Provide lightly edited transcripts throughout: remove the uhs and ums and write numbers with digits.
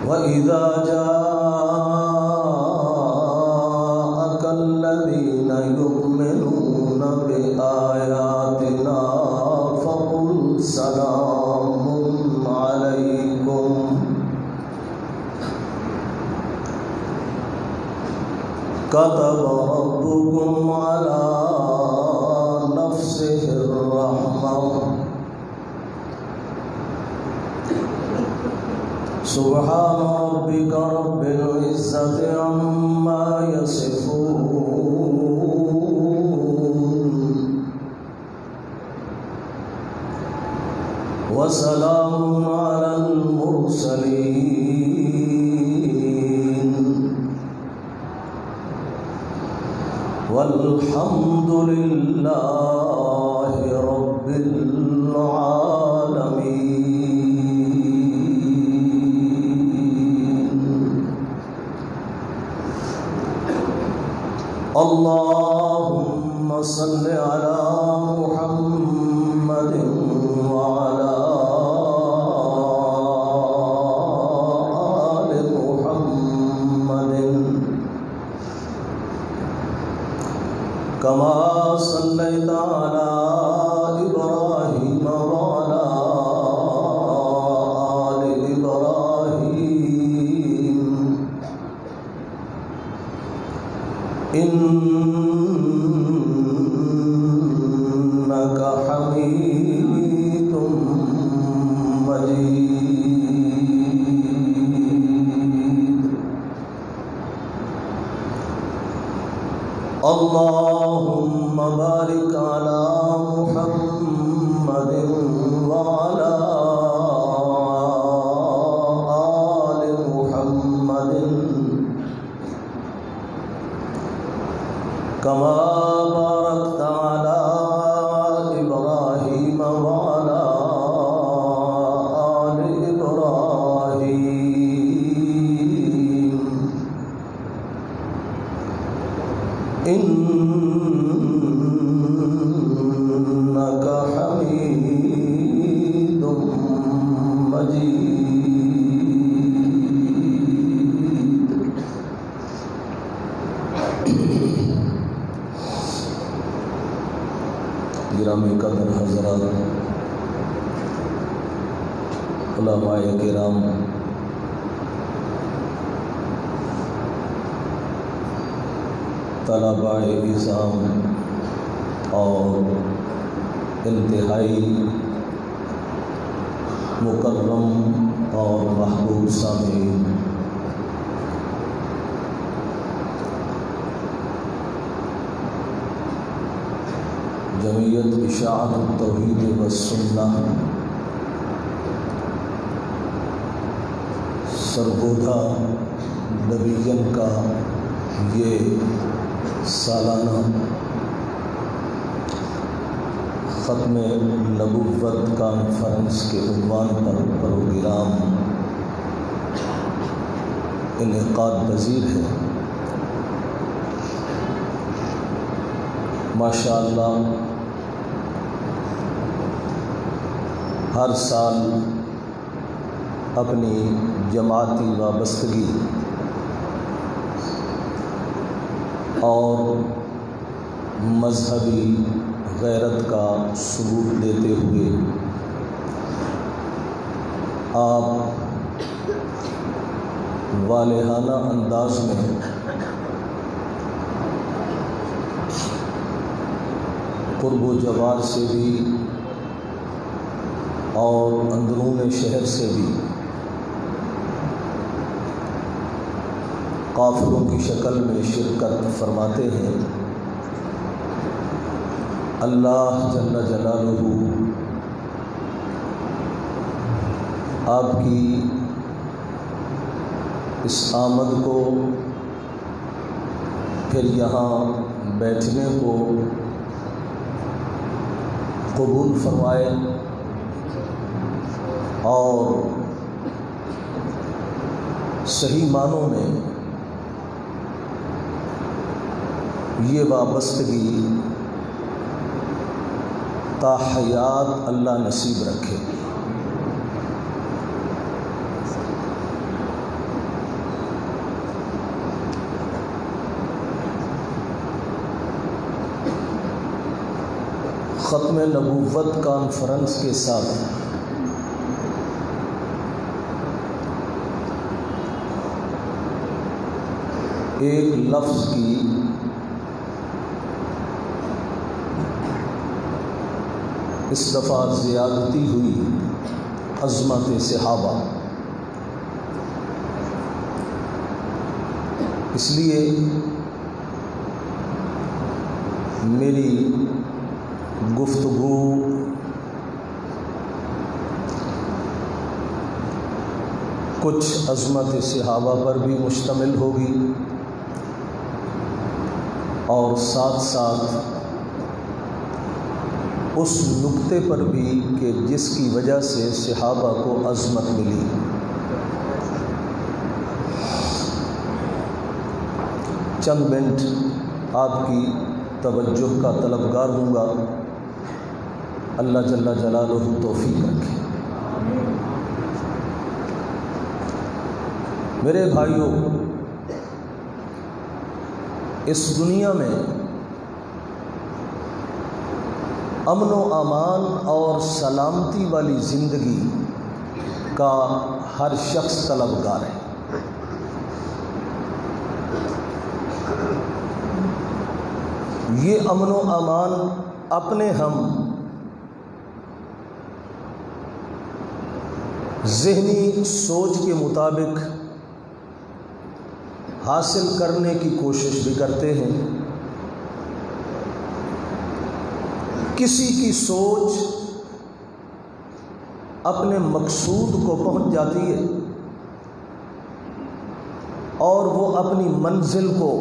وَإِذَا جَاءَكَ الَّذِينَ يُؤْمِنُونَ بِآيَاتِنَا فَقُلْ سَلَامٌ عَلَيْكُمْ كَتَبَ رَبُّكُمْ عَلَى نَفْسِهِ الرَّحْمَةَ سبحان ربك رب العزة عما يصفون وسلام على المرسلين والحمد لله رب العالمين. اللهم صل على محمد وعلى آل محمد كما صليت على إبراهيم وعلى آل إبراهيم إنك حميد مجيد. اللهم بارك على محمد وعلى آل محمد كما باركت على إبراهيم وعلى آل إبراهيم إنك حميد مجيد. گرامی قدر حضرات، علماء کرام، طلباء نظام اور انتہائی مکرم اور محبوب سامعین، جمعیت اشاعت التوحید والسنہ سرگودھا نبیین کا یہ سالانہ ختم نبوت کانفرنس کے عنوان پر پروگرام انعقاد پذیر ہے. ماشاءاللہ ہر سال اپنی جماعتی وابستگی اور مذہبی غیرت کا ثبوت دیتے ہوئے آپ والہانہ انداز میں قرب و جوار سے بھی اور اندرون شہر سے بھی قافلوں کی شکل میں شرکت فرماتے ہیں. اللہ جل جلالہ آپ کی اس آمد کو، پھر یہاں بیٹھنے کو قبول فرمائے اور صحیح معنوں میں یہ وابستگی تا حیات اللہ نصیب رکھے۔ ختم نبوت کانفرنس کے ساتھ ایک لفظ کی اس دفعہ زیادتی ہوئی، عظمت صحابہ۔ اس لیے میری گفتگو کچھ عظمت صحابہ پر بھی مشتمل ہوگی اور ساتھ ساتھ اس نقطے پر بھی کہ جس کی وجہ سے صحابہ کو عظمت ملی۔ چند منٹ آپ کی توجہ کا طلبگار ہوں گا، اللہ جل جلالہ توفیق رکھے۔ میرے بھائیوں، اس دنیا میں امن و امان اور سلامتی والی زندگی کا ہر شخص طلبگار ہے۔ یہ امن و امان اپنے ہم ذہنی سوچ کے مطابق حاصل کرنے کی کوشش بھی کرتے ہیں۔ کسی کی سوچ اپنے مقصود کو پہنچ جاتی ہے اور وہ اپنی منزل کو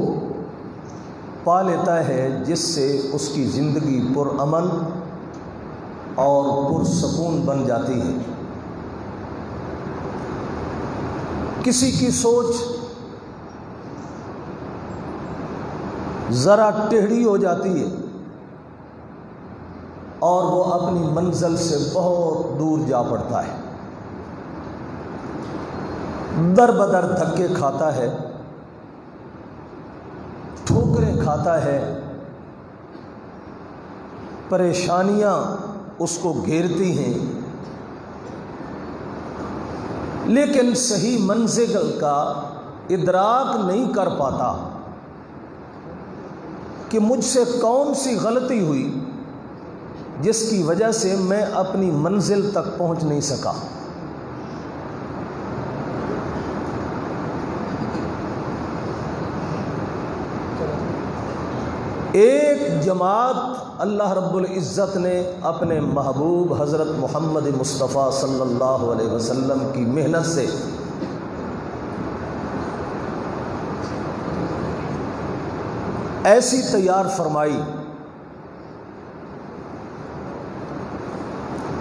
پا لیتا ہے، جس سے اس کی زندگی پرامن اور پرسکون بن جاتی ہے۔ کسی کی سوچ ذرا ٹیڑھی ہو جاتی ہے اور وہ اپنی منزل سے بہت دور جا پڑتا ہے، در بدر دھکے کھاتا ہے، ٹھوکریں کھاتا ہے، پریشانیاں اس کو گھیرتی ہیں، لیکن صحیح منزل کا ادراک نہیں کر پاتا کہ مجھ سے کون سی غلطی ہوئی جس کی وجہ سے میں اپنی منزل تک پہنچ نہیں سکا۔ ایک جماعت اللہ رب العزت نے اپنے محبوب حضرت محمد مصطفیٰ صلی اللہ علیہ وسلم کی محنت سے ایسی تیار فرمائی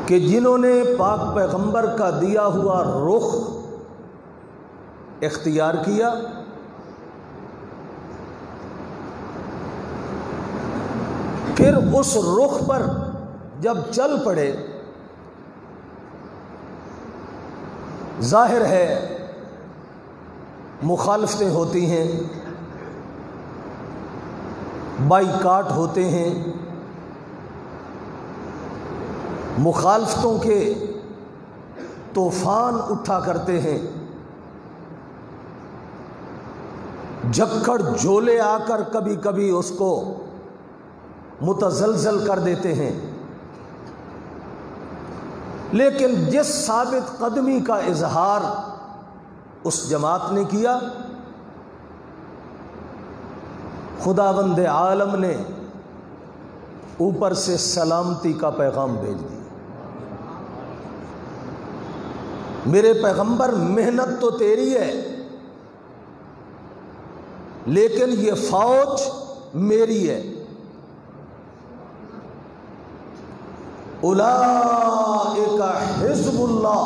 کہ جنہوں نے پاک پیغمبر کا دیا ہوا رخ اختیار کیا، پھر اس رخ پر جب چل پڑے، ظاہر ہے مخالفتیں ہوتی ہیں، بائیکاٹ ہوتے ہیں، مخالفتوں کے طوفان اٹھا کرتے ہیں، جھکڑ جھولے آ کر کبھی کبھی اس کو متزلزل کر دیتے ہیں، لیکن جس ثابت قدمی کا اظہار اس جماعت نے کیا، خداوند عالم نے اوپر سے سلامتی کا پیغام بھیج دیا۔ میرے پیغمبر، محنت تو تیری ہے لیکن یہ فوج میری ہے۔ اولئک حزب اللہ،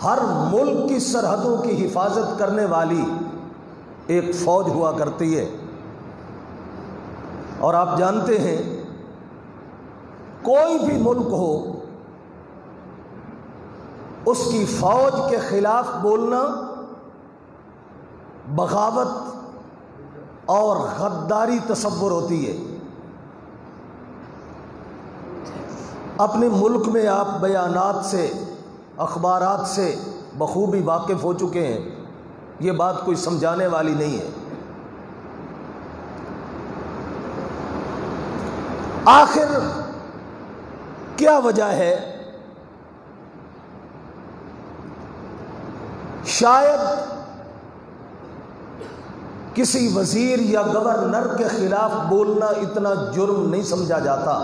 ہر ملک کی سرحدوں کی حفاظت کرنے والی ایک فوج ہوا کرتی ہے، اور آپ جانتے ہیں کوئی بھی ملک ہو اس کی فوج کے خلاف بولنا بغاوت اور غداری تصور ہوتی ہے۔ اپنے ملک میں آپ بیانات سے، اخبارات سے بخوبی واقف ہو چکے ہیں، یہ بات کوئی سمجھانے والی نہیں ہے۔ آخر کیا وجہ ہے؟ شاید کسی وزیر یا گورنر کے خلاف بولنا اتنا جرم نہیں سمجھا جاتا،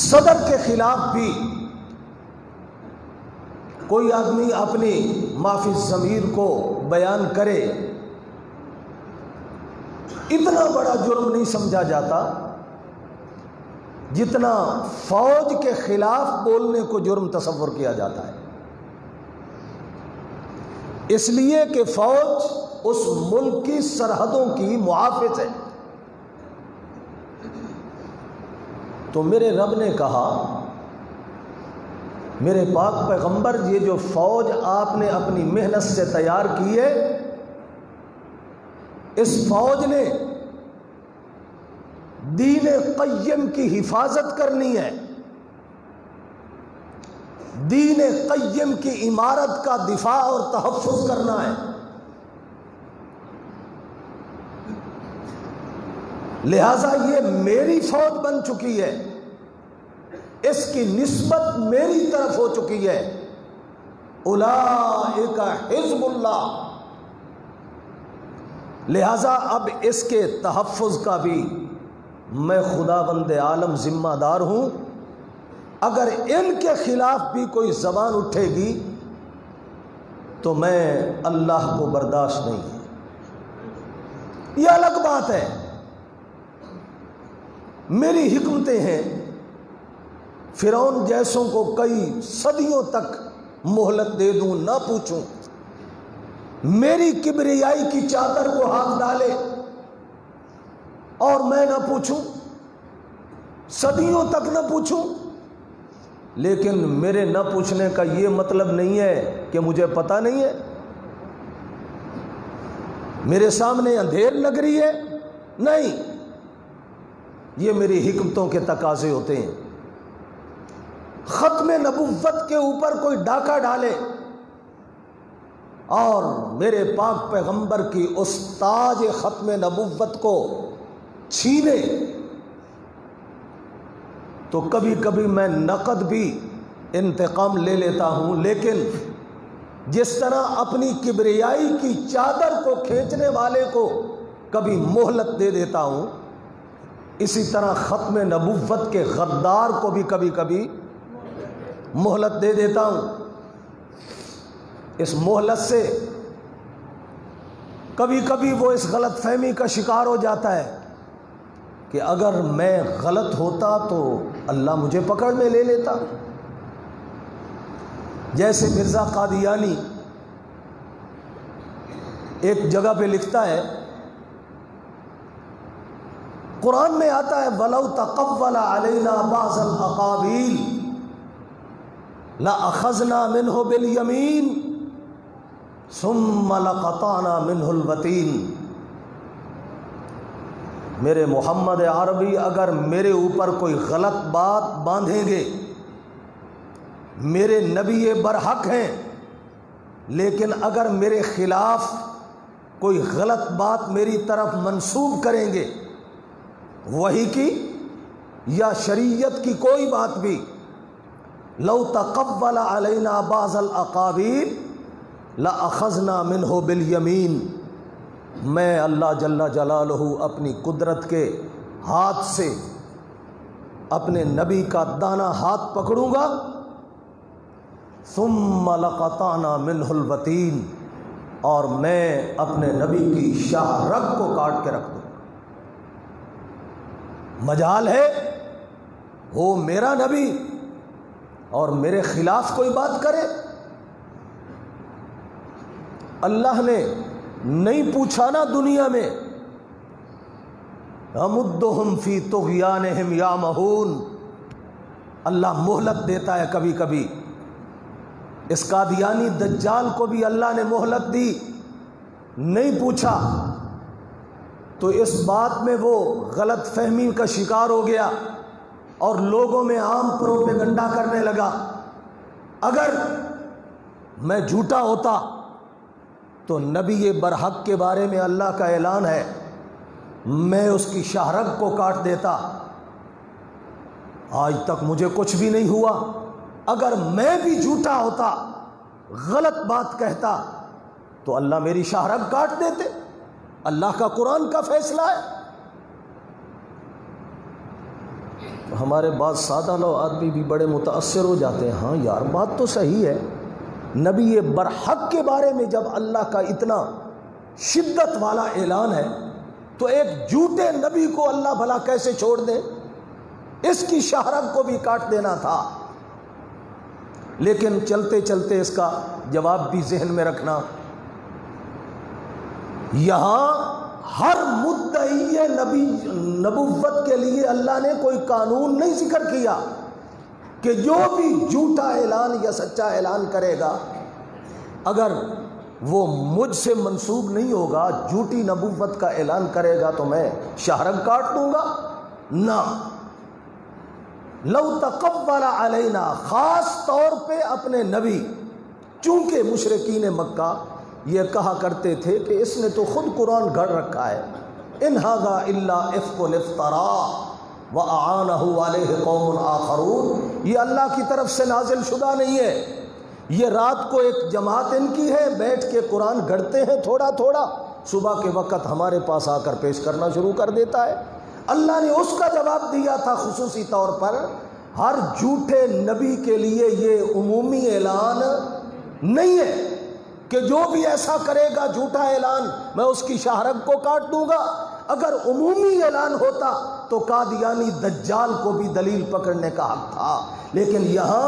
صدر کے خلاف بھی کوئی آدمی اپنی معافی الضمیر کو بیان کرے، اتنا بڑا جرم نہیں سمجھا جاتا جتنا فوج کے خلاف بولنے کو جرم تصور کیا جاتا ہے، اس لیے کہ فوج اس ملک کی سرحدوں کی محافظ ہے۔ تو میرے رب نے کہا، میرے پاک پیغمبر، یہ جو فوج آپ نے اپنی محنت سے تیار کی ہے، اس فوج نے دین قیم کی حفاظت کرنی ہے، دین قیم کی عمارت کا دفاع اور تحفظ کرنا ہے، لہذا یہ میری فوج بن چکی ہے، اس کی نسبت میری طرف ہو چکی ہے۔ اولئک حزب اللہ، لہذا اب اس کے تحفظ کا بھی میں خداوند عالم ذمہ دار ہوں۔ اگر ان کے خلاف بھی کوئی زبان اٹھے گی تو میں اللہ کو برداشت نہیں ہے۔ یہ الگ بات ہے، میری حکمتیں ہیں، فرعون جیسوں کو کئی صدیوں تک مہلت دے دوں، نہ پوچھوں، میری کبریائی کی چادر کو ہاتھ ڈالے اور میں نہ پوچھوں، صدیوں تک نہ پوچھوں، لیکن میرے نہ پوچھنے کا یہ مطلب نہیں ہے کہ مجھے پتہ نہیں ہے، میرے سامنے اندھیر نگری ہے، نہیں، یہ میری حکمتوں کے تقاضے ہوتے ہیں۔ ختم نبوت کے اوپر کوئی ڈاکہ ڈالے اور میرے پاک پیغمبر کی اس تاج ختم نبوت کو چھینے تو کبھی کبھی میں نقد بھی انتقام لے لیتا ہوں، لیکن جس طرح اپنی کبریائی کی چادر کو کھینچنے والے کو کبھی مہلت دے دیتا ہوں، اسی طرح ختم نبوت کے غدار کو بھی کبھی کبھی مہلت دے دیتا ہوں۔ اس مہلت سے کبھی کبھی وہ اس غلط فہمی کا شکار ہو جاتا ہے کہ اگر میں غلط ہوتا تو اللہ مجھے پکڑ میں لے لیتا، جیسے مرزا قادیانی ایک جگہ پہ لکھتا ہے، قرآن میں آتا ہے وَلَوْ تَقَوَّلَ عَلَيْنَا بَعْضَ الْأَقَاوِيلِ لَأَخَذْنَا مِنْهُ بِالْيَمِينِ ثُمَّ لَقَطَعْنَا مِنْهُ الْوَتِينَ۔ میرے محمد عربی اگر میرے اوپر کوئی غلط بات باندھیں گے، میرے نبی برحق ہیں، لیکن اگر میرے خلاف کوئی غلط بات میری طرف منسوب کریں گے، وحی کی یا شریعت کی کوئی بات بھی، لو تقبل علینا بعض الاقاویل لأخذنا منہ بالیمین، میں اللہ جل جلالہ اپنی قدرت کے ہاتھ سے اپنے نبی کا دانا ہاتھ پکڑوں گا، ثم لقطعنا منہ الوتین، اور میں اپنے نبی کی شاہ رگ کو کاٹ کے رکھ دوں۔ مجال ہے وہ میرا نبی اور میرے خلاف کوئی بات کرے، اللہ نے نہیں پوچھا نا دنیا میں، امدہم فی طغیانہم یعمہون، اللہ مہلت دیتا ہے کبھی کبھی۔ اس قادیانی دجال کو بھی اللہ نے مہلت دی، نہیں پوچھا، تو اس بات میں وہ غلط فہمی کا شکار ہو گیا اور لوگوں میں عام پروپیگنڈا کرنے لگا۔ اگر میں جھوٹا ہوتا تو نبی برحق کے بارے میں اللہ کا اعلان ہے، میں اس کی شاہرگ کو کاٹ دیتا، آج تک مجھے کچھ بھی نہیں ہوا۔ اگر میں بھی جھوٹا ہوتا، غلط بات کہتا، تو اللہ میری شاہرگ کاٹ دیتے۔ اللہ کا قرآن کا فیصلہ ہے۔ ہمارے بعض سادہ لوگ آدمی بھی بڑے متاثر ہو جاتے ہیں، ہاں یار بات تو صحیح ہے، نبی برحق کے بارے میں جب اللہ کا اتنا شدت والا اعلان ہے تو ایک جھوٹے نبی کو اللہ بھلا کیسے چھوڑ دے؟ اس کی شاہرگ کو بھی کاٹ دینا تھا۔ لیکن چلتے چلتے اس کا جواب بھی ذہن میں رکھنا، یہاں ہر مدعی نبوت کے لیے اللہ نے کوئی قانون نہیں ذکر کیا کہ جو بھی جھوٹا اعلان یا سچا اعلان کرے گا، اگر وہ مجھ سے منسوب نہیں ہوگا، جھوٹی نبوت کا اعلان کرے گا تو میں شاہرگ کاٹ دوں گا، نہ۔ لو تقبل علینا، خاص طور پہ اپنے نبی، چونکہ مشرکین مکہ یہ کہا کرتے تھے کہ اس نے تو خود قرآن گھڑ رکھا ہے، ان ھذا الا افک افترا واعانہ علیہ قوم آخرون، یہ اللہ کی طرف سے نازل شدہ نہیں ہے، یہ رات کو ایک جماعت ان کی ہے، بیٹھ کے قرآن گھڑتے ہیں تھوڑا تھوڑا، صبح کے وقت ہمارے پاس آ کر پیش کرنا شروع کر دیتا ہے۔ اللہ نے اس کا جواب دیا تھا خصوصی طور پر، ہر جھوٹے نبی کے لیے یہ عمومی اعلان نہیں ہے کہ جو بھی ایسا کرے گا جھوٹا اعلان میں اس کی شاہرگ کو کاٹ دوں گا۔ اگر عمومی اعلان ہوتا تو قادیانی دجال کو بھی دلیل پکڑنے کا حق تھا، لیکن یہاں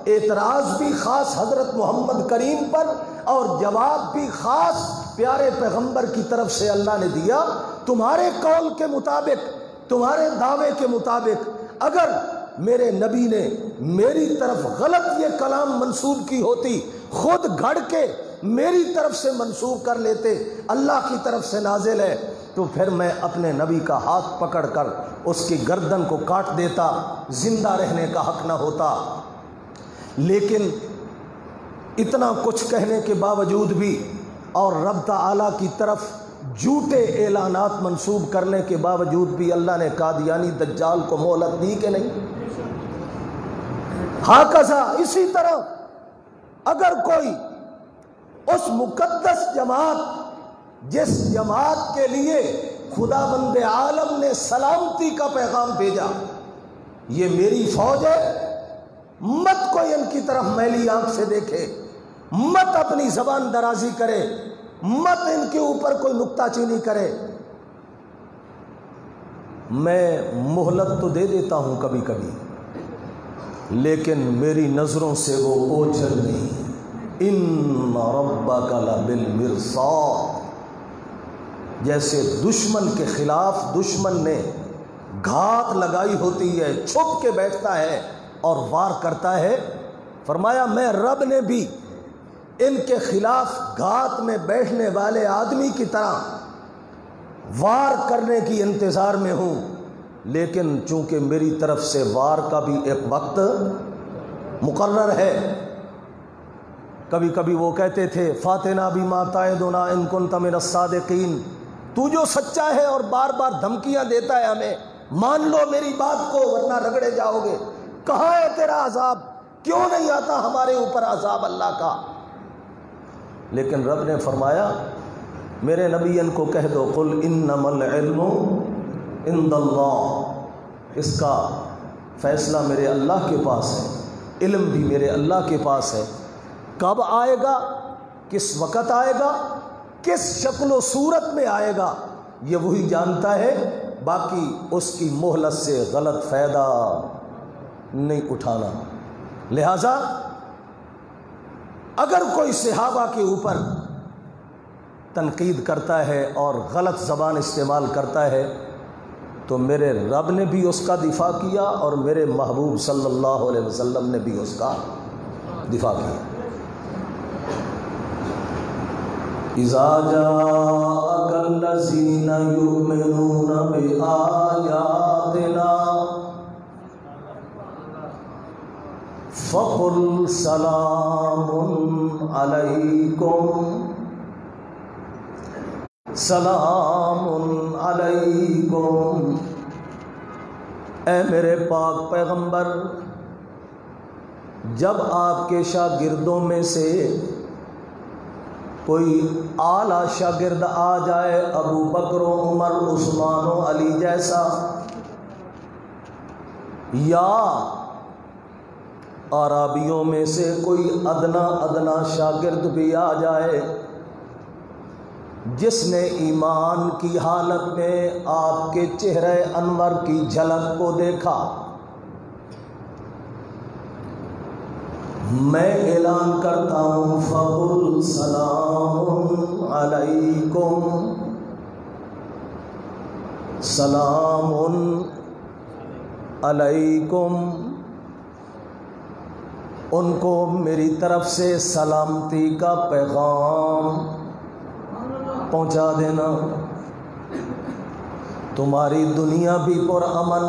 اعتراض بھی خاص حضرت محمد کریم پر اور جواب بھی خاص پیارے پیغمبر کی طرف سے اللہ نے دیا۔ تمہارے قول کے مطابق، تمہارے دعوے کے مطابق اگر میرے نبی نے میری طرف غلط یہ کلام منسوب کی ہوتی، خود گھڑ کے میری طرف سے منسوب کر لیتے اللہ کی طرف سے نازل ہے، تو پھر میں اپنے نبی کا ہاتھ پکڑ کر اس کی گردن کو کاٹ دیتا، زندہ رہنے کا حق نہ ہوتا۔ لیکن اتنا کچھ کہنے کے باوجود بھی اور رب تعالیٰ کی طرف جھوٹے اعلانات منسوب کرنے کے باوجود بھی اللہ نے قادیانی دجال کو مہلت دی کہ نہیں؟ ہاکذا اسی طرح اگر کوئی اس مقدس جماعت جس جماعت کے لیے خداوند عالم نے سلامتی کا پیغام بھیجا، یہ میری فوج ہے، مت کوئی ان کی طرف میلی آنکھ سے دیکھے، مت اپنی زبان درازی کرے، مت ان کے اوپر کوئی نکتہ چینی کرے۔ میں مہلت تو دے دیتا ہوں کبھی کبھی، لیکن میری نظروں سے وہ اوجھل نہیں۔ ان ربک لبالمرصاد، جیسے دشمن کے خلاف دشمن نے گھات لگائی ہوتی ہے، چھپ کے بیٹھتا ہے اور وار کرتا ہے، فرمایا میں رب نے بھی ان کے خلاف گھات میں بیٹھنے والے آدمی کی طرح وار کرنے کی انتظار میں ہوں، لیکن چونکہ میری طرف سے وار کا بھی ایک وقت مقرر ہے۔ کبھی کبھی وہ کہتے تھے فاتنا بما تعدنا ان کنت من الصادقین، تو جو سچا ہے اور بار بار دھمکیاں دیتا ہے ہمیں، مان لو میری بات کو ورنہ رگڑے جاؤ گے، کہاں ہے تیرا عذاب؟ کیوں نہیں آتا ہمارے اوپر عذاب اللہ کا؟ لیکن رب نے فرمایا میرے نبی ان کو کہہ دو قل انما العلم عند اللہ، اس کا فیصلہ میرے اللہ کے پاس ہے، علم بھی میرے اللہ کے پاس ہے، کب آئے گا، کس وقت آئے گا، کس شکل و صورت میں آئے گا، یہ وہی جانتا ہے، باقی اس کی مہلت سے غلط فائدہ نہیں اٹھانا۔ لہذا اگر کوئی صحابہ کے اوپر تنقید کرتا ہے اور غلط زبان استعمال کرتا ہے تو میرے رب نے بھی اس کا دفاع کیا اور میرے محبوب صلی اللہ علیہ وسلم نے بھی اس کا دفاع کیا۔ اذا جاءك الذين يؤمنون بآياتنا فقل سلام علیکم سلام علیکم۔ اے میرے پاک پیغمبر، جب آپ کے شاگردوں میں سے کوئی اعلیٰ شاگرد آ جائے، ابو بکر و عمر عثمان و علی جیسا، یا عربیوں میں سے کوئی ادنا شاگرد بھی آ جائے جس نے ایمان کی حالت میں آپ کے چہرے انور کی جھلک کو دیکھا، میں اعلان کرتا ہوں فقل سلام علیکم سلام علیکم، ان کو میری طرف سے سلامتی کا پیغام پہنچا دینا۔ تمہاری دنیا بھی پر امن،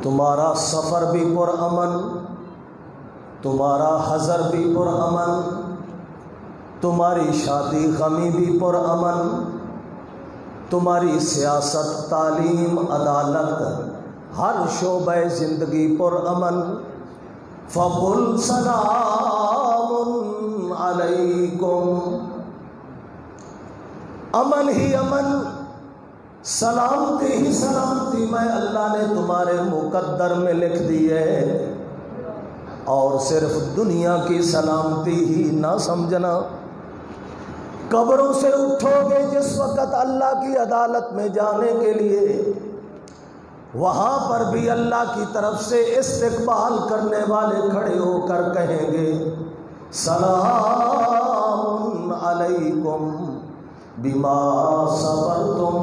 تمہارا سفر بھی پر امن، تمہارا حضر بھی پر امن، تمہاری شادی غمی بھی پر امن، تمہاری سیاست، تعلیم، عدالت، ہر شعبہ زندگی پر امن۔ فقل سلام علیکم، امن ہی امن، سلامتی ہی سلامتی میں اللہ نے تمہارے مقدر میں لکھ دی ہے، اور صرف دنیا کی سلامتی ہی نہ سمجھنا۔ قبروں سے اٹھو گے جس وقت اللہ کی عدالت میں جانے کے لیے، وہاں پر بھی اللہ کی طرف سے استقبال کرنے والے کھڑے ہو کر کہیں گے سلام علیکم بما صبرتم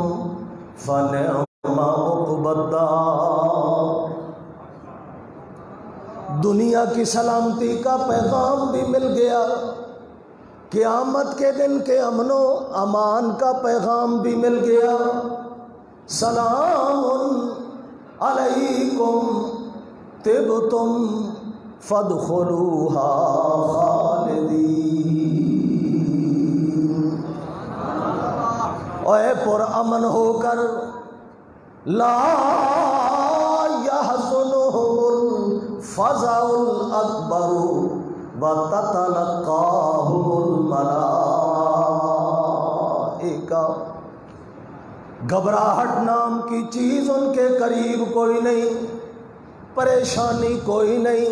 فنعم عقبی الدار۔ دنیا کی سلامتی کا پیغام بھی مل گیا، قیامت کے دن کے امن و امان کا پیغام بھی مل گیا۔ سلام علیکم طبتم فادخلوها خالدین۔ اے پر امن ہو کر لا يحزنهم الفزع الاکبر وتتلقاهم الملائکہ، گھبراہٹ نام کی چیز ان کے قریب کوئی نہیں، پریشانی کوئی نہیں،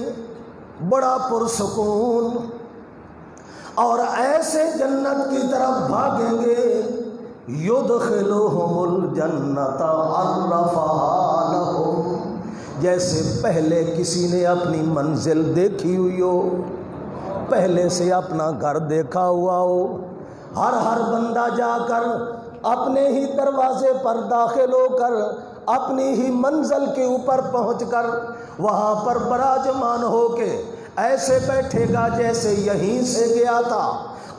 بڑا پرسکون، اور ایسے جنت کی طرف بھاگیں گے یدخلهم الجنت عرفها لهم، جیسے پہلے کسی نے اپنی منزل دیکھی ہوئی ہو، پہلے سے اپنا گھر دیکھا ہوا ہو، ہر بندہ جا کر اپنے ہی دروازے پر داخل ہو کر اپنی ہی منزل کے اوپر پہنچ کر وہاں پر براجمان ہو کے ایسے بیٹھے گا جیسے یہیں سے گیا تھا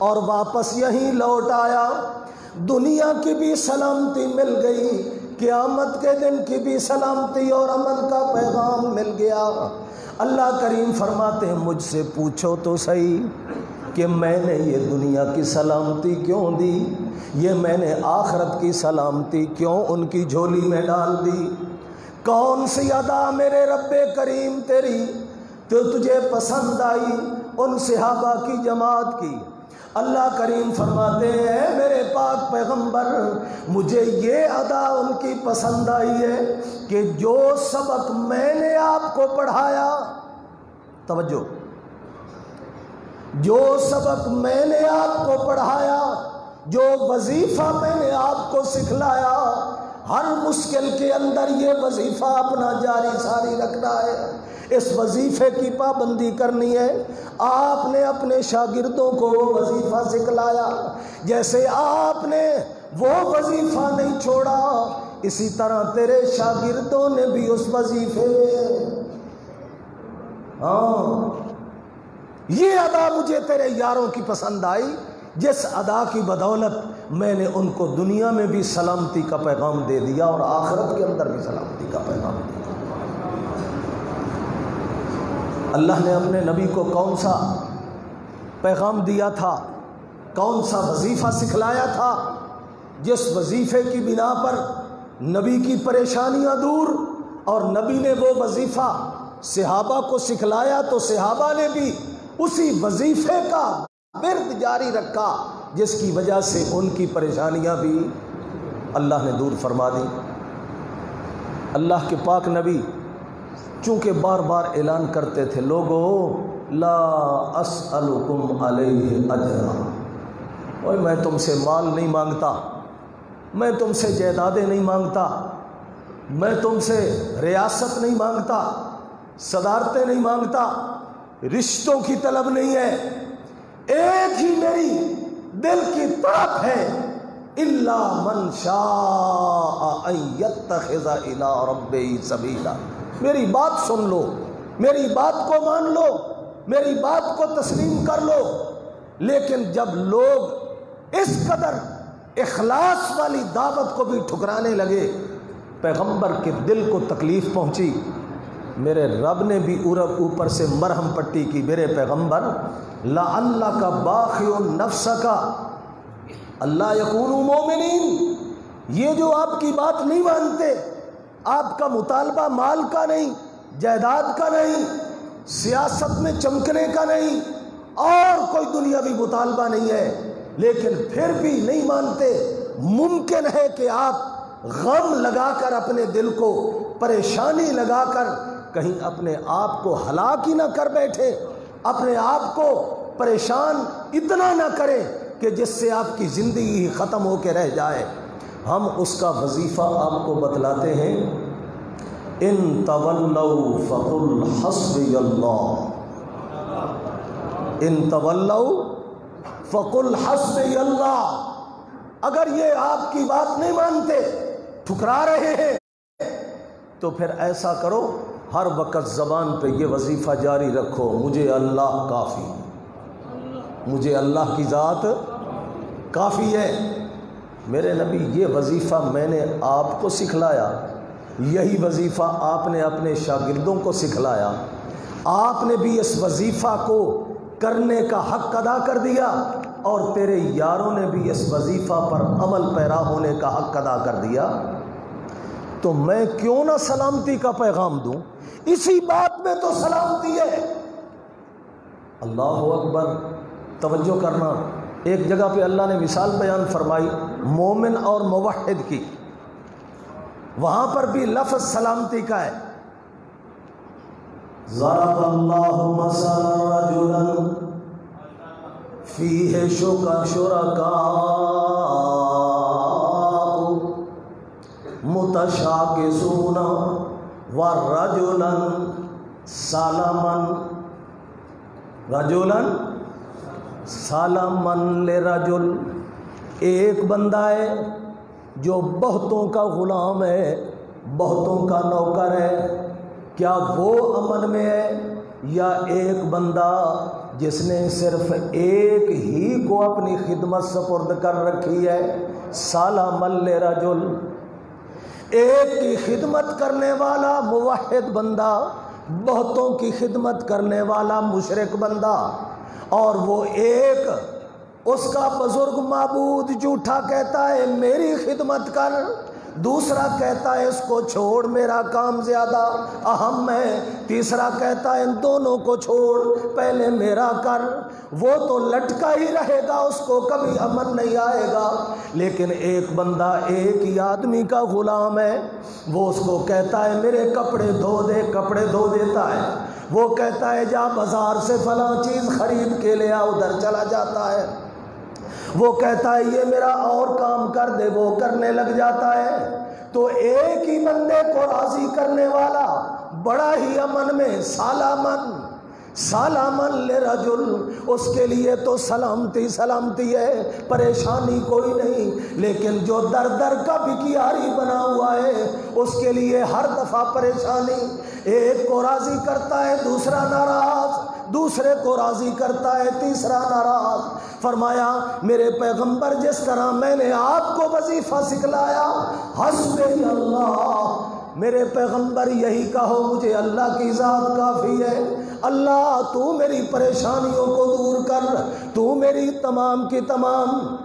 اور واپس یہیں لوٹ آیا۔ دنیا کی بھی سلامتی مل گئی، قیامت کے دن کی بھی سلامتی اور امن کا پیغام مل گیا۔ اللہ کریم فرماتے ہیں مجھ سے پوچھو تو صحیح کہ میں نے یہ دنیا کی سلامتی کیوں دی، یہ میں نے آخرت کی سلامتی کیوں ان کی جھولی میں ڈال دی؟ کون سی ادا میرے رب کریم تیری تو تجھے پسند آئی ان صحابہ کی جماعت کی؟ اللہ کریم فرماتے ہیں میرے پاک پیغمبر، مجھے یہ ادا ان کی پسند آئی ہے کہ جو سبق میں نے آپ کو پڑھایا، توجہ، جو سبق میں نے آپ کو پڑھایا، جو وظیفہ میں نے آپ کو سکھلایا، ہر مشکل کے اندر یہ وظیفہ اپنا جاری ساری رکھنا ہے، اس وظیفے کی پابندی کرنی ہے۔ آپ نے اپنے شاگردوں کو وہ وظیفہ سکھلایا، جیسے آپ نے وہ وظیفہ نہیں چھوڑا، اسی طرح تیرے شاگردوں نے بھی اس وظیفے یہ ادا مجھے تیرے یاروں کی پسند آئی، جس ادا کی بدولت میں نے ان کو دنیا میں بھی سلامتی کا پیغام دے دیا اور آخرت کے اندر بھی سلامتی کا پیغام دیا۔ اللہ نے اپنے نبی کو کون سا پیغام دیا تھا، کون سا وظیفہ سکھلایا تھا، جس وظیفے کی بنا پر نبی کی پریشانیاں دور، اور نبی نے وہ وظیفہ صحابہ کو سکھلایا تو صحابہ نے بھی اسی وظیفے کا ورد جاری رکھا، جس کی وجہ سے ان کی پریشانیاں بھی اللہ نے دور فرما دی۔ اللہ کے پاک نبی چونکہ بار بار اعلان کرتے تھے، لوگو لا اسألکم علیہ اجرا، اور میں تم سے مال نہیں مانگتا، میں تم سے جائیدادیں نہیں مانگتا، میں تم سے ریاست نہیں مانگتا، صدارتیں نہیں مانگتا، رشتوں کی طلب نہیں ہے، ایک ہی میری دل کی طرف ہے، الا من شاء ان یتخذ الی ربہ سبیلا۔ میری بات سن لو، میری بات کو مان لو، میری بات کو تسلیم کر لو، لیکن جب لوگ اس قدر اخلاص والی دعوت کو بھی ٹھکرانے لگے، پیغمبر کے دل کو تکلیف پہنچی، میرے رب نے بھی اوپر سے مرہم پٹی کی، میرے پیغمبر لعلک باخع نفسک اللہ یکونوا مومنین، یہ جو آپ کی بات نہیں مانتے، آپ کا مطالبہ مال کا نہیں، جائیداد کا نہیں، سیاست میں چمکنے کا نہیں، اور کوئی دنیاوی مطالبہ نہیں ہے، لیکن پھر بھی نہیں مانتے، ممکن ہے کہ آپ غم لگا کر اپنے دل کو پریشانی لگا کر کہیں اپنے آپ کو ہلاک ہی نہ کر بیٹھے، اپنے آپ کو پریشان اتنا نہ کریں کہ جس سے آپ کی زندگی ہی ختم ہو کے رہ جائے۔ ہم اس کا وظیفہ آپ کو بتلاتے ہیں، ان تولوا فقل حسبی اللہ، ان تولوا فقل حسبی اللہ، اگر یہ آپ کی بات نہیں مانتے، ٹھکرا رہے ہیں، تو پھر ایسا کرو، ہر وقت زبان پہ یہ وظیفہ جاری رکھو، مجھے اللہ کافی، مجھے اللہ کی ذات کافی ہے۔ میرے نبی یہ وظیفہ میں نے آپ کو سکھلایا، یہی وظیفہ آپ نے اپنے شاگردوں کو سکھلایا، آپ نے بھی اس وظیفہ کو کرنے کا حق ادا کر دیا، اور تیرے یاروں نے بھی اس وظیفہ پر عمل پیرا ہونے کا حق ادا کر دیا، تو میں کیوں نہ سلامتی کا پیغام دوں؟ اسی بات میں تو سلامتی ہے۔ اللہ اکبر، توجہ کرنا، ایک جگہ پہ اللہ نے مثال بیان فرمائی مومن اور موحد کی، وہاں پر بھی لفظ سلامتی کا ہے۔ ضرب اللہ مثلا رجلا فیہ شرکاء متشاکسون ورجلا سالما لرجل، ایک بندہ ہے جو بہتوں کا غلام ہے، بہتوں کا نوکر ہے، کیا وہ امن میں ہے، یا ایک بندہ جس نے صرف ایک ہی کو اپنی خدمت سپرد کر رکھی ہے؟ سالما لرجل، ایک کی خدمت کرنے والا موحد بندہ، بہتوں کی خدمت کرنے والا مشرک بندہ، اور وہ ایک اس کا بزرگ معبود جھوٹا کہتا ہے میری خدمت کر، دوسرا کہتا ہے اس کو چھوڑ میرا کام زیادہ اہم ہے، تیسرا کہتا ہے ان دونوں کو چھوڑ پہلے میرا کر، وہ تو لٹکا ہی رہے گا، اس کو کبھی امن نہیں آئے گا۔ لیکن ایک بندہ ایک ہی آدمی کا غلام ہے، وہ اس کو کہتا ہے میرے کپڑے دھو دے، کپڑے دھو دیتا ہے، وہ کہتا ہے جا بازار سے فلاں چیز خرید کے لے آ، ادھر چلا جاتا ہے، وہ کہتا ہے یہ میرا اور کام کر دے، وہ کرنے لگ جاتا ہے، تو ایک ہی بندے کو راضی کرنے والا بڑا ہی امن میں سالامن لرجل، اس کے لیے تو سلامتی سلامتی ہے، پریشانی کوئی نہیں، لیکن جو در در کا بکیاری بنا ہوا ہے اس کے لیے ہر دفعہ پریشانی۔ ایک کو راضی کرتا ہے دوسرا ناراض، دوسرے کو راضی کرتا ہے تیسرا ناراض۔ فرمایا میرے پیغمبر جس طرح میں نے آپ کو وظیفہ سکھلایا، حسبی اللہ، میرے پیغمبر یہی کہو مجھے اللہ کی ذات کافی ہے، اللہ تو میری پریشانیوں کو دور کر، تو میری تمام کی تمام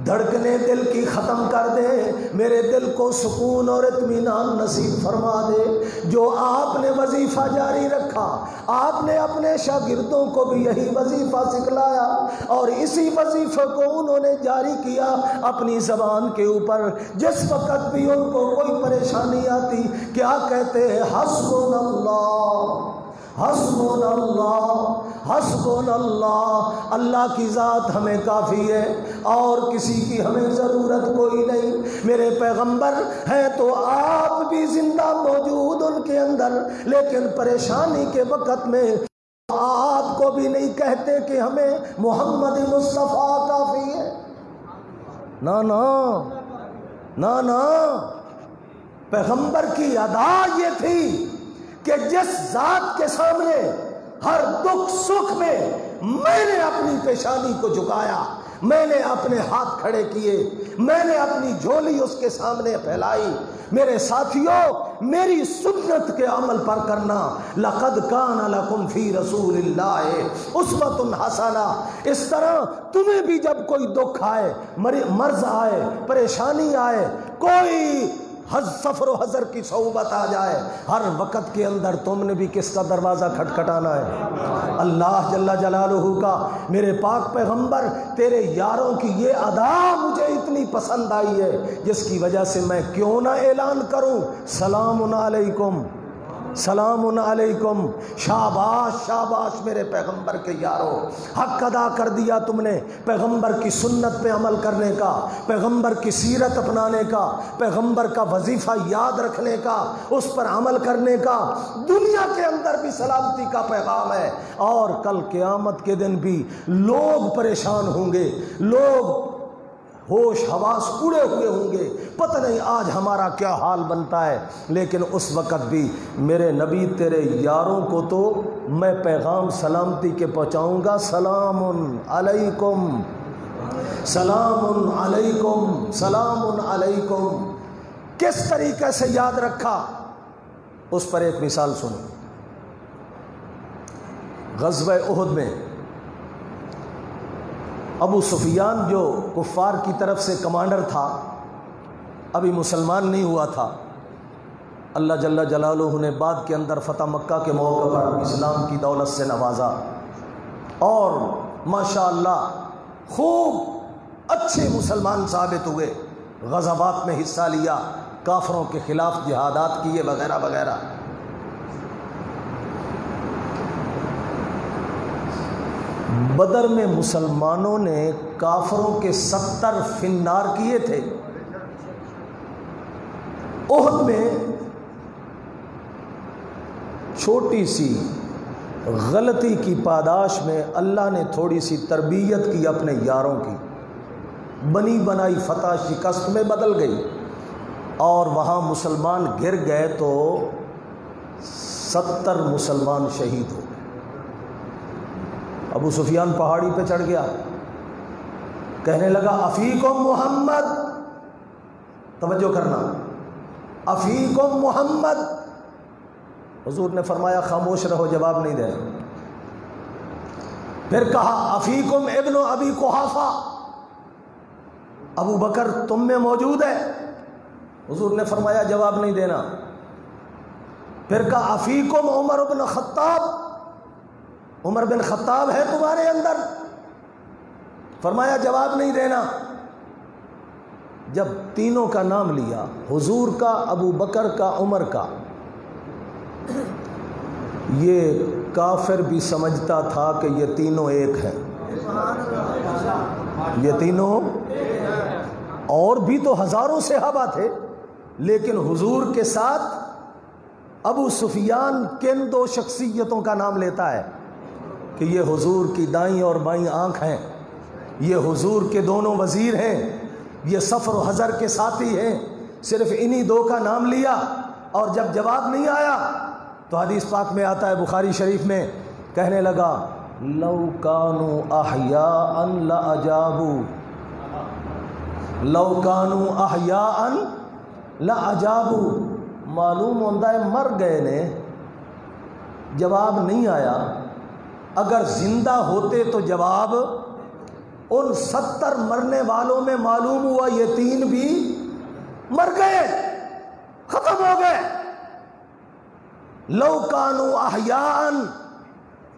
دھڑکنے دل کی ختم کر دے، میرے دل کو سکون اور اطمینان نصیب فرما دے۔ جو آپ نے وظیفہ جاری رکھا، آپ نے اپنے شاگردوں کو بھی یہی وظیفہ سکھلایا، اور اسی وظیفے کو انہوں نے جاری کیا اپنی زبان کے اوپر۔ جس وقت بھی ان کو کوئی پریشانی آتی کیا کہتے ہیں؟ حسبنا اللہ، حسبنا اللہ، حسبنا اللہ، اللہ کی ذات ہمیں کافی ہے اور کسی کی ہمیں ضرورت کوئی نہیں۔ میرے پیغمبر ہیں تو آپ بھی زندہ موجود ان کے اندر، لیکن پریشانی کے وقت میں آپ کو بھی نہیں کہتے کہ ہمیں محمد مصطفیٰ کافی ہے، نا نا نا نا۔ پیغمبر کی ادا یہ تھی کہ جس ذات کے سامنے ہر دکھ سکھ میں میں نے اپنی پیشانی کو جھکایا، میں نے اپنے ہاتھ کھڑے کیے، میں نے اپنی جھولی اس کے سامنے پھیلائی۔ میرے ساتھیوں، میری سنت کے عمل پر کرنا، لقد کان لکم فی رسول اللہ اسوۃ حسنہ۔ اس طرح تمہیں بھی جب کوئی دکھ آئے، مرض آئے، پریشانی آئے، کوئی سفر و حضر کی صحبت آ جائے، ہر وقت کے اندر تم نے بھی کس کا دروازہ کھٹکھٹانا ہے؟ اللہ جل جلالہ کا۔ میرے پاک پیغمبر تیرے یاروں کی یہ ادا مجھے اتنی پسند آئی ہے، جس کی وجہ سے میں کیوں نہ اعلان کروں، سلام علیکم، سلام علیکم، شاباش شاباش میرے پیغمبر کے یارو، حق ادا کر دیا تم نے پیغمبر کی سنت پہ عمل کرنے کا، پیغمبر کی سیرت اپنانے کا، پیغمبر کا وظیفہ یاد رکھنے کا، اس پر عمل کرنے کا۔ دنیا کے اندر بھی سلامتی کا پیغام ہے، اور کل قیامت کے دن بھی لوگ پریشان ہوں گے، لوگ ہوش حواس اڑے ہوئے ہوں گے، پتہ نہیں آج ہمارا کیا حال بنتا ہے، لیکن اس وقت بھی میرے نبی تیرے یاروں کو تو میں پیغام سلامتی کے پہنچاؤں گا، سلام علیکم، سلام علیکم، سلام علیکم۔ کس طریقے سے یاد رکھا، اس پر ایک مثال سنو۔ غزوہ احد میں ابو سفیان جو کفار کی طرف سے کمانڈر تھا، ابھی مسلمان نہیں ہوا تھا، اللہ جل جلالہ نے بعد کے اندر فتح مکہ کے موقع پر اسلام کی دولت سے نوازا، اور ماشاءاللہ خوب اچھے مسلمان ثابت ہوئے، غزوات میں حصہ لیا، کافروں کے خلاف جہادات کیے وغیرہ وغیرہ۔ بدر میں مسلمانوں نے کافروں کے 70 فنار کیے تھے۔ احد میں چھوٹی سی غلطی کی پاداش میں اللہ نے تھوڑی سی تربیت کی اپنے یاروں کی، بنی بنائی فتح شکست میں بدل گئی، اور وہاں مسلمان گر گئے تو 70 مسلمان شہید ہو گئے۔ ابو سفیان پہاڑی پہ چڑھ گیا، کہنے لگا افیکم محمد، توجہ کرنا، افیکم محمد۔ حضور نے فرمایا خاموش رہو، جواب نہیں دے۔ پھر کہا افیکم ابن ابی قحافہ، ابو بکر تم میں موجود ہے؟ حضور نے فرمایا جواب نہیں دینا۔ پھر کہا افیکم عمر بن خطاب، عمر بن خطاب ہے تمہارے اندر؟ فرمایا جواب نہیں دینا۔ جب تینوں کا نام لیا، حضور کا، ابو بکر کا، عمر کا، یہ کافر بھی سمجھتا تھا کہ یہ تینوں ایک ہیں، یہ تینوں، اور بھی تو ہزاروں صحابہ تھے، لیکن حضور کے ساتھ ابو سفیان کن دو شخصیتوں کا نام لیتا ہے کہ یہ حضور کی دائیں اور بائیں آنکھ ہیں، یہ حضور کے دونوں وزیر ہیں، یہ سفر و حضر کے ساتھی ہیں، صرف انہی دو کا نام لیا۔ اور جب جواب نہیں آیا تو حدیث پاک میں آتا ہے بخاری شریف میں، کہنے لگا لو کانوا احیاء لاجابوا، لو کانوا احیاء لاجابوا، معلوم ہوتا ہے مر گئے نے، جواب نہیں آیا۔ اگر زندہ ہوتے تو جواب، ان 70 مرنے والوں میں معلوم ہوا یہ 3 بھی مر گئے، ختم ہو گئے۔ لو کانوا احیاء،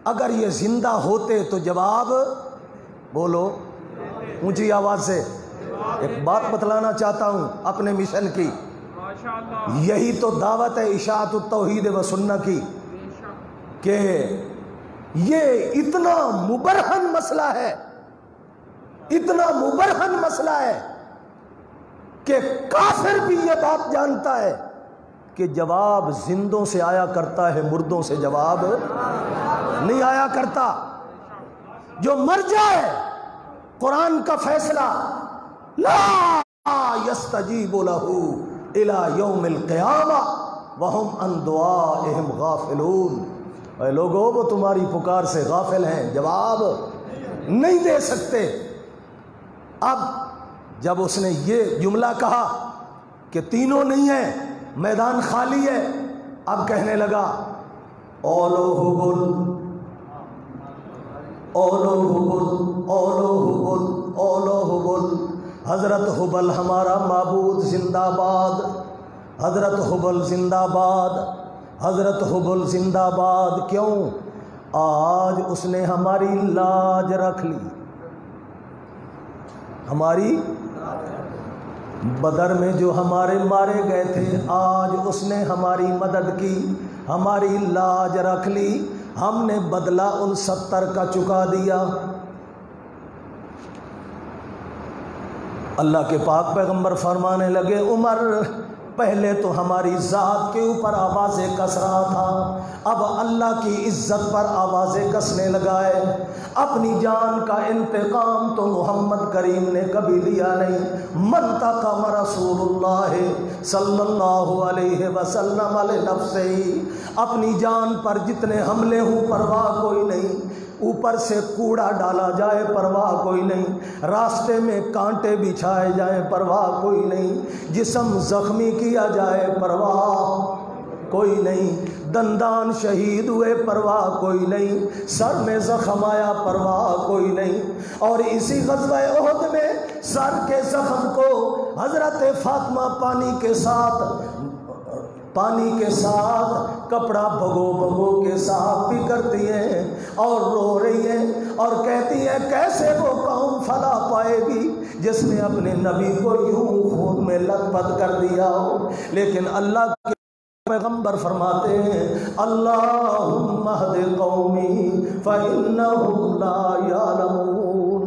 اگر یہ زندہ ہوتے تو جواب، بولو اونچی آواز سے۔ ایک بات بتلانا چاہتا ہوں اپنے مشن کی، یہی تو دعوت ہے اشاعت التوحید و سنت کی، کہ یہ اتنا مبرہن مسئلہ ہے، اتنا مبرہن مسئلہ ہے کہ کافر بھی یہ بات جانتا ہے کہ جواب زندوں سے آیا کرتا ہے، مردوں سے جواب نہیں آیا کرتا۔ جو مر جائے، قرآن کا فیصلہ لا یستجیب لہ الی یوم القیامہ وہم عن دعائہم غافلون۔ اے لوگو، وہ تمہاری پکار سے غافل ہیں، جواب نہیں دے سکتے۔ اب جب اس نے یہ جملہ کہا کہ تینوں نہیں ہیں، میدان خالی ہے، اب کہنے لگا اولو حبل اولو حبل اولو حبل اولو حبل، حضرت حبل ہمارا معبود زندہ باد، حضرت حبل زندہ باد، حضرت حبل زندہ باد۔ کیوں؟ آج اس نے ہماری لاج رکھ لی، ہماری بدر میں جو ہمارے مارے گئے تھے، آج اس نے ہماری مدد کی، ہماری لاج رکھ لی، ہم نے بدلہ ان 70 کا چکا دیا۔ اللہ کے پاک پیغمبر فرمانے لگے عمر، پہلے تو ہماری ذات کے اوپر آوازیں کس رہا تھا، اب اللہ کی عزت پر آوازیں کسنے لگا ہے۔ اپنی جان کا انتقام تو محمد کریم نے کبھی لیا نہیں۔ منتقم رسول اللہ صلی اللہ علیہ وسلم لنفسہ، اپنی جان پر جتنے حملے ہوں پرواہ کوئی نہیں، اوپر سے کوڑا ڈالا جائے پرواہ کوئی نہیں، راستے میں کانٹے بچھائے جائیں پرواہ کوئی نہیں، جسم زخمی کیا جائے پرواہ کوئی نہیں، دندان شہید ہوئے پرواہ کوئی نہیں، سر میں زخم آیا پرواہ کوئی نہیں۔ اور اسی غزوہ احد میں سر کے زخم کو حضرت فاطمہ پانی کے ساتھ کپڑا بھگو کے صاف بھی کرتی ہیں اور رو رہی ہیں اور کہتی ہیں کیسے وہ قوم فلاح پائے گی جس نے اپنے نبی کو یوں خون میں لت پت کر دیا ہو۔ لیکن اللہ کے پیغمبر فرماتے ہیں اللہم اہد قومی فإنہم لا یعلمون،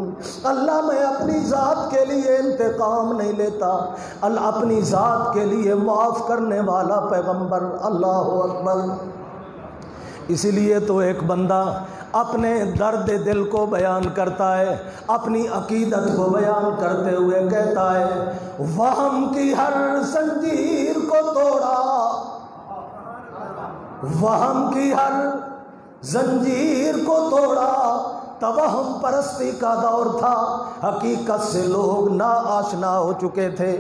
اللہ میں اپنی ذات کے لیے انتقام نہیں لیتا، اللہ اپنی ذات کے لیے معاف کرنے والا پیغمبر۔ اللہ اکبر۔ اسی لیے تو ایک بندہ اپنے درد دل کو بیان کرتا ہے، اپنی عقیدت کو بیان کرتے ہوئے کہتا ہے وہم کی ہر زنجیر کو توڑا، وہم کی ہر زنجیر کو توڑا، توہم پرستی کا دور تھا، حقیقت سے لوگ ناآشنا ہو چکے تھے،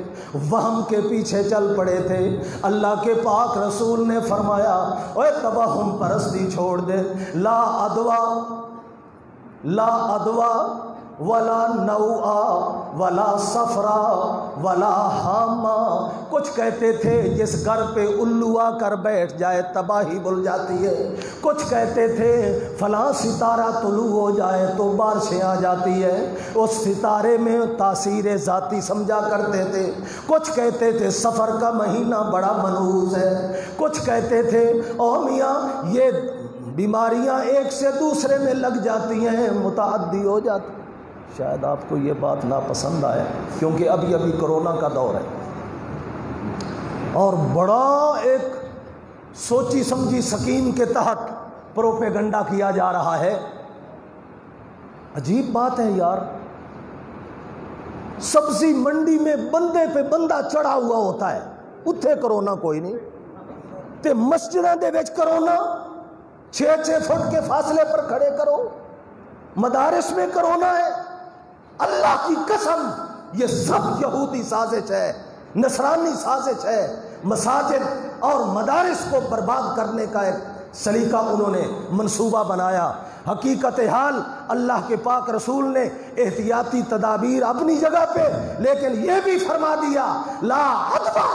وہم کے پیچھے چل پڑے تھے۔ اللہ کے پاک رسول نے فرمایا اوے توہم پرستی چھوڑ دے، لا ادوا ولا نوآ ولا صفرا ولا حاما۔ کچھ کہتے تھے جس گھر پہ الو آ کر بیٹھ جائے تباہی بل جاتی ہے، کچھ کہتے تھے فلاں ستارہ طلوع ہو جائے تو بارشیں آ جاتی ہے، اس ستارے میں تاثیر ذاتی سمجھا کرتے تھے، کچھ کہتے تھے سفر کا مہینہ بڑا منحوس ہے، کچھ کہتے تھے او میاں یہ بیماریاں ایک سے دوسرے میں لگ جاتی ہیں، متعدی ہو جاتی۔ شاید آپ کو یہ بات ناپسند آئے کیونکہ ابھی کرونا کا دور ہے، اور بڑا ایک سوچی سمجھی سکیم کے تحت پروپیگنڈا کیا جا رہا ہے۔ عجیب بات ہے یار، سبزی منڈی میں بندے پہ بندہ چڑھا ہوا ہوتا ہے، اتھے کرونا کوئی نہیں، تے مسجدوں دے وچ کرونا 6 فٹ کے فاصلے پر کھڑے کرو، مدارس میں کرونا ہے۔ اللہ کی قسم یہ سب یہودی سازش ہے، نصرانی سازش ہے۔ مساجد اور مدارس کو برباد کرنے کا ایک سلیقہ انہوں نے منصوبہ بنایا۔ حقیقت حال اللہ کے پاک رسول نے احتیاطی تدابیر اپنی جگہ پہ، لیکن یہ بھی فرما دیا لا عدوہ،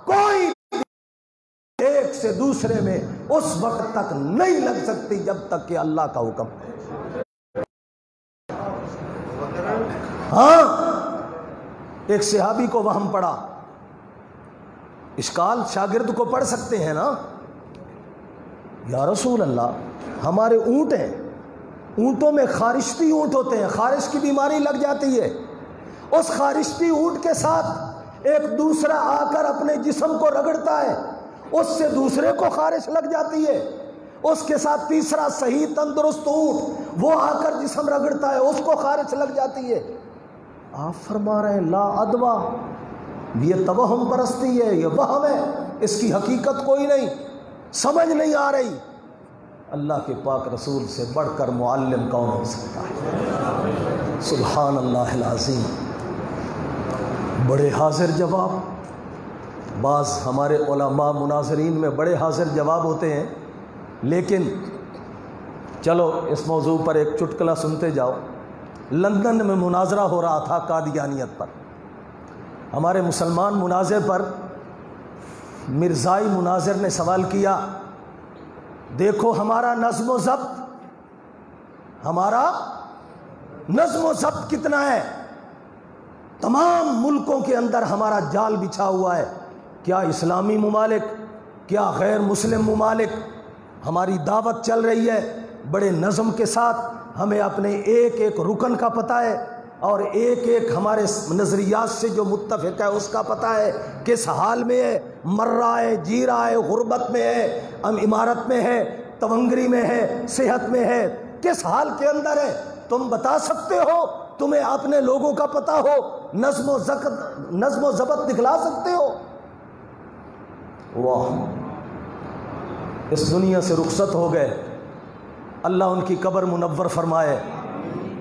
کوئی ایک سے دوسرے میں اس وقت تک نہیں لگ سکتی جب تک کہ اللہ کا حکم۔ ہاں ایک صحابی کو وہم پڑا، اشکال شاگرد کو پڑھ سکتے ہیں نا، یا رسول اللہ ہمارے اونٹ ہیں، اونٹوں میں خارشتی اونٹ ہوتے ہیں، خارش کی بیماری لگ جاتی ہے، اس خارشتی اونٹ کے ساتھ ایک دوسرا آ کر اپنے جسم کو رگڑتا ہے، اس سے دوسرے کو خارش لگ جاتی ہے، اس کے ساتھ تیسرا صحیح تندرست اونٹ وہ آ کر جسم رگڑتا ہے، اس کو خارش لگ جاتی ہے۔ آپ فرما رہے ہیں لا عدوہ، یہ توہم پرستی ہے، یہ وہم ہے، اس کی حقیقت کوئی نہیں، سمجھ نہیں آ رہی۔ اللہ کے پاک رسول سے بڑھ کر معلم کون ہو سکتا ہے؟ سبحان اللہ العظیم۔ بڑے حاضر جواب، بعض ہمارے علماء مناظرین میں بڑے حاضر جواب ہوتے ہیں، لیکن چلو اس موضوع پر ایک چٹکلا سنتے جاؤ۔ لندن میں مناظرہ ہو رہا تھا قادیانیت پر، ہمارے مسلمان مناظر پر مرزائی مناظر نے سوال کیا، دیکھو ہمارا نظم و ضبط، ہمارا نظم و ضبط کتنا ہے، تمام ملکوں کے اندر ہمارا جال بچھا ہوا ہے، کیا اسلامی ممالک کیا غیر مسلم ممالک، ہماری دعوت چل رہی ہے بڑے نظم کے ساتھ، ہمیں اپنے ایک ایک رکن کا پتہ ہے اور ایک ایک ہمارے نظریات سے جو متفق ہے اس کا پتہ ہے، کس حال میں ہے، مر رہا ہے، جی رہا ہے، غربت میں ہے، عمارت میں ہے، تونگری میں ہے، صحت میں ہے، کس حال کے اندر ہے، تم بتا سکتے ہو، تمہیں اپنے لوگوں کا پتہ ہو، نظم و ضبط دکھلا سکتے ہو۔ واہ، اس دنیا سے رخصت ہو گئے، اللہ ان کی قبر منور فرمائے۔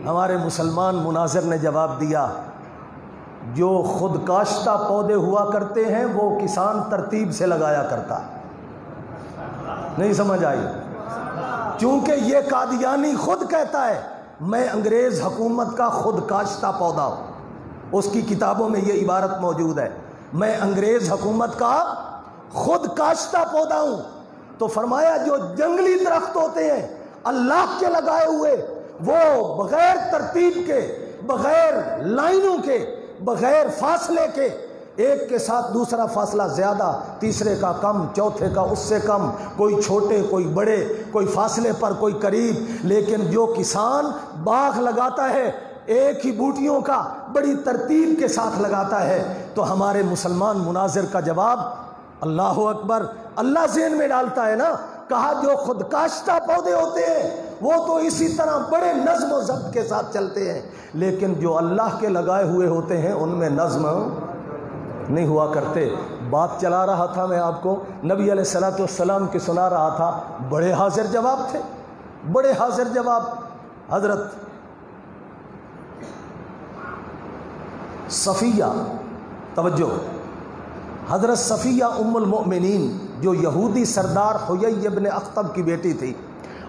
ہمارے مسلمان مناظر نے جواب دیا، جو خود کاشتہ پودے ہوا کرتے ہیں وہ کسان ترتیب سے لگایا کرتا ہے۔ نہیں سمجھ آئی؟ چونکہ یہ قادیانی خود کہتا ہے میں انگریز حکومت کا خود کاشتہ پودا ہوں، اس کی کتابوں میں یہ عبارت موجود ہے، میں انگریز حکومت کا خود کاشتہ پودا ہوں۔ تو فرمایا جو جنگلی درخت ہوتے ہیں اللہ کے لگائے ہوئے، وہ بغیر ترتیب کے، بغیر لائنوں کے، بغیر فاصلے کے، ایک کے ساتھ دوسرا فاصلہ زیادہ، تیسرے کا کم، چوتھے کا اس سے کم، کوئی چھوٹے کوئی بڑے، کوئی فاصلے پر کوئی قریب، لیکن جو کسان باغ لگاتا ہے ایک ہی بوٹیوں کا بڑی ترتیب کے ساتھ لگاتا ہے۔ تو ہمارے مسلمان مناظر کا جواب اللہ اکبر، اللہ ذہن میں ڈالتا ہے نا، کہا جو خود کاشتہ پودے ہوتے ہیں وہ تو اسی طرح بڑے نظم و ضبط کے ساتھ چلتے ہیں، لیکن جو اللہ کے لگائے ہوئے ہوتے ہیں ان میں نظم نہیں ہوا کرتے۔ بات چلا رہا تھا میں آپ کو، نبی علیہ الصلوۃ والسلام کی سنا رہا تھا، بڑے حاضر جواب تھے، بڑے حاضر جواب۔ حضرت صفیہ، توجہ، حضرت صفیہ ام المؤمنین جو یہودی سردار حیی ابن اخطب کی بیٹی تھی،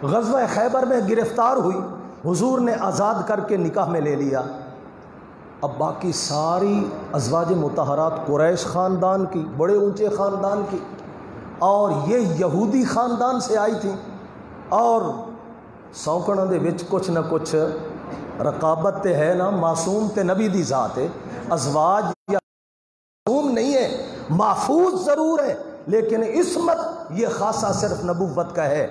غزوہ خیبر میں گرفتار ہوئی، حضور نے آزاد کر کے نکاح میں لے لیا۔ اب باقی ساری ازواج مطہرات قریش خاندان کی، بڑے اونچے خاندان کی، اور یہ یہودی خاندان سے آئی تھیں، اور سوکڑوں دے وچ کچھ نہ کچھ رقابت تے ہے نا، معصوم تے نبی دی ذات ہے، ازواج یا معصوم نہیں ہے، محفوظ ضرور ہے، لیکن عصمت یہ خاصہ صرف نبوت کا ہے۔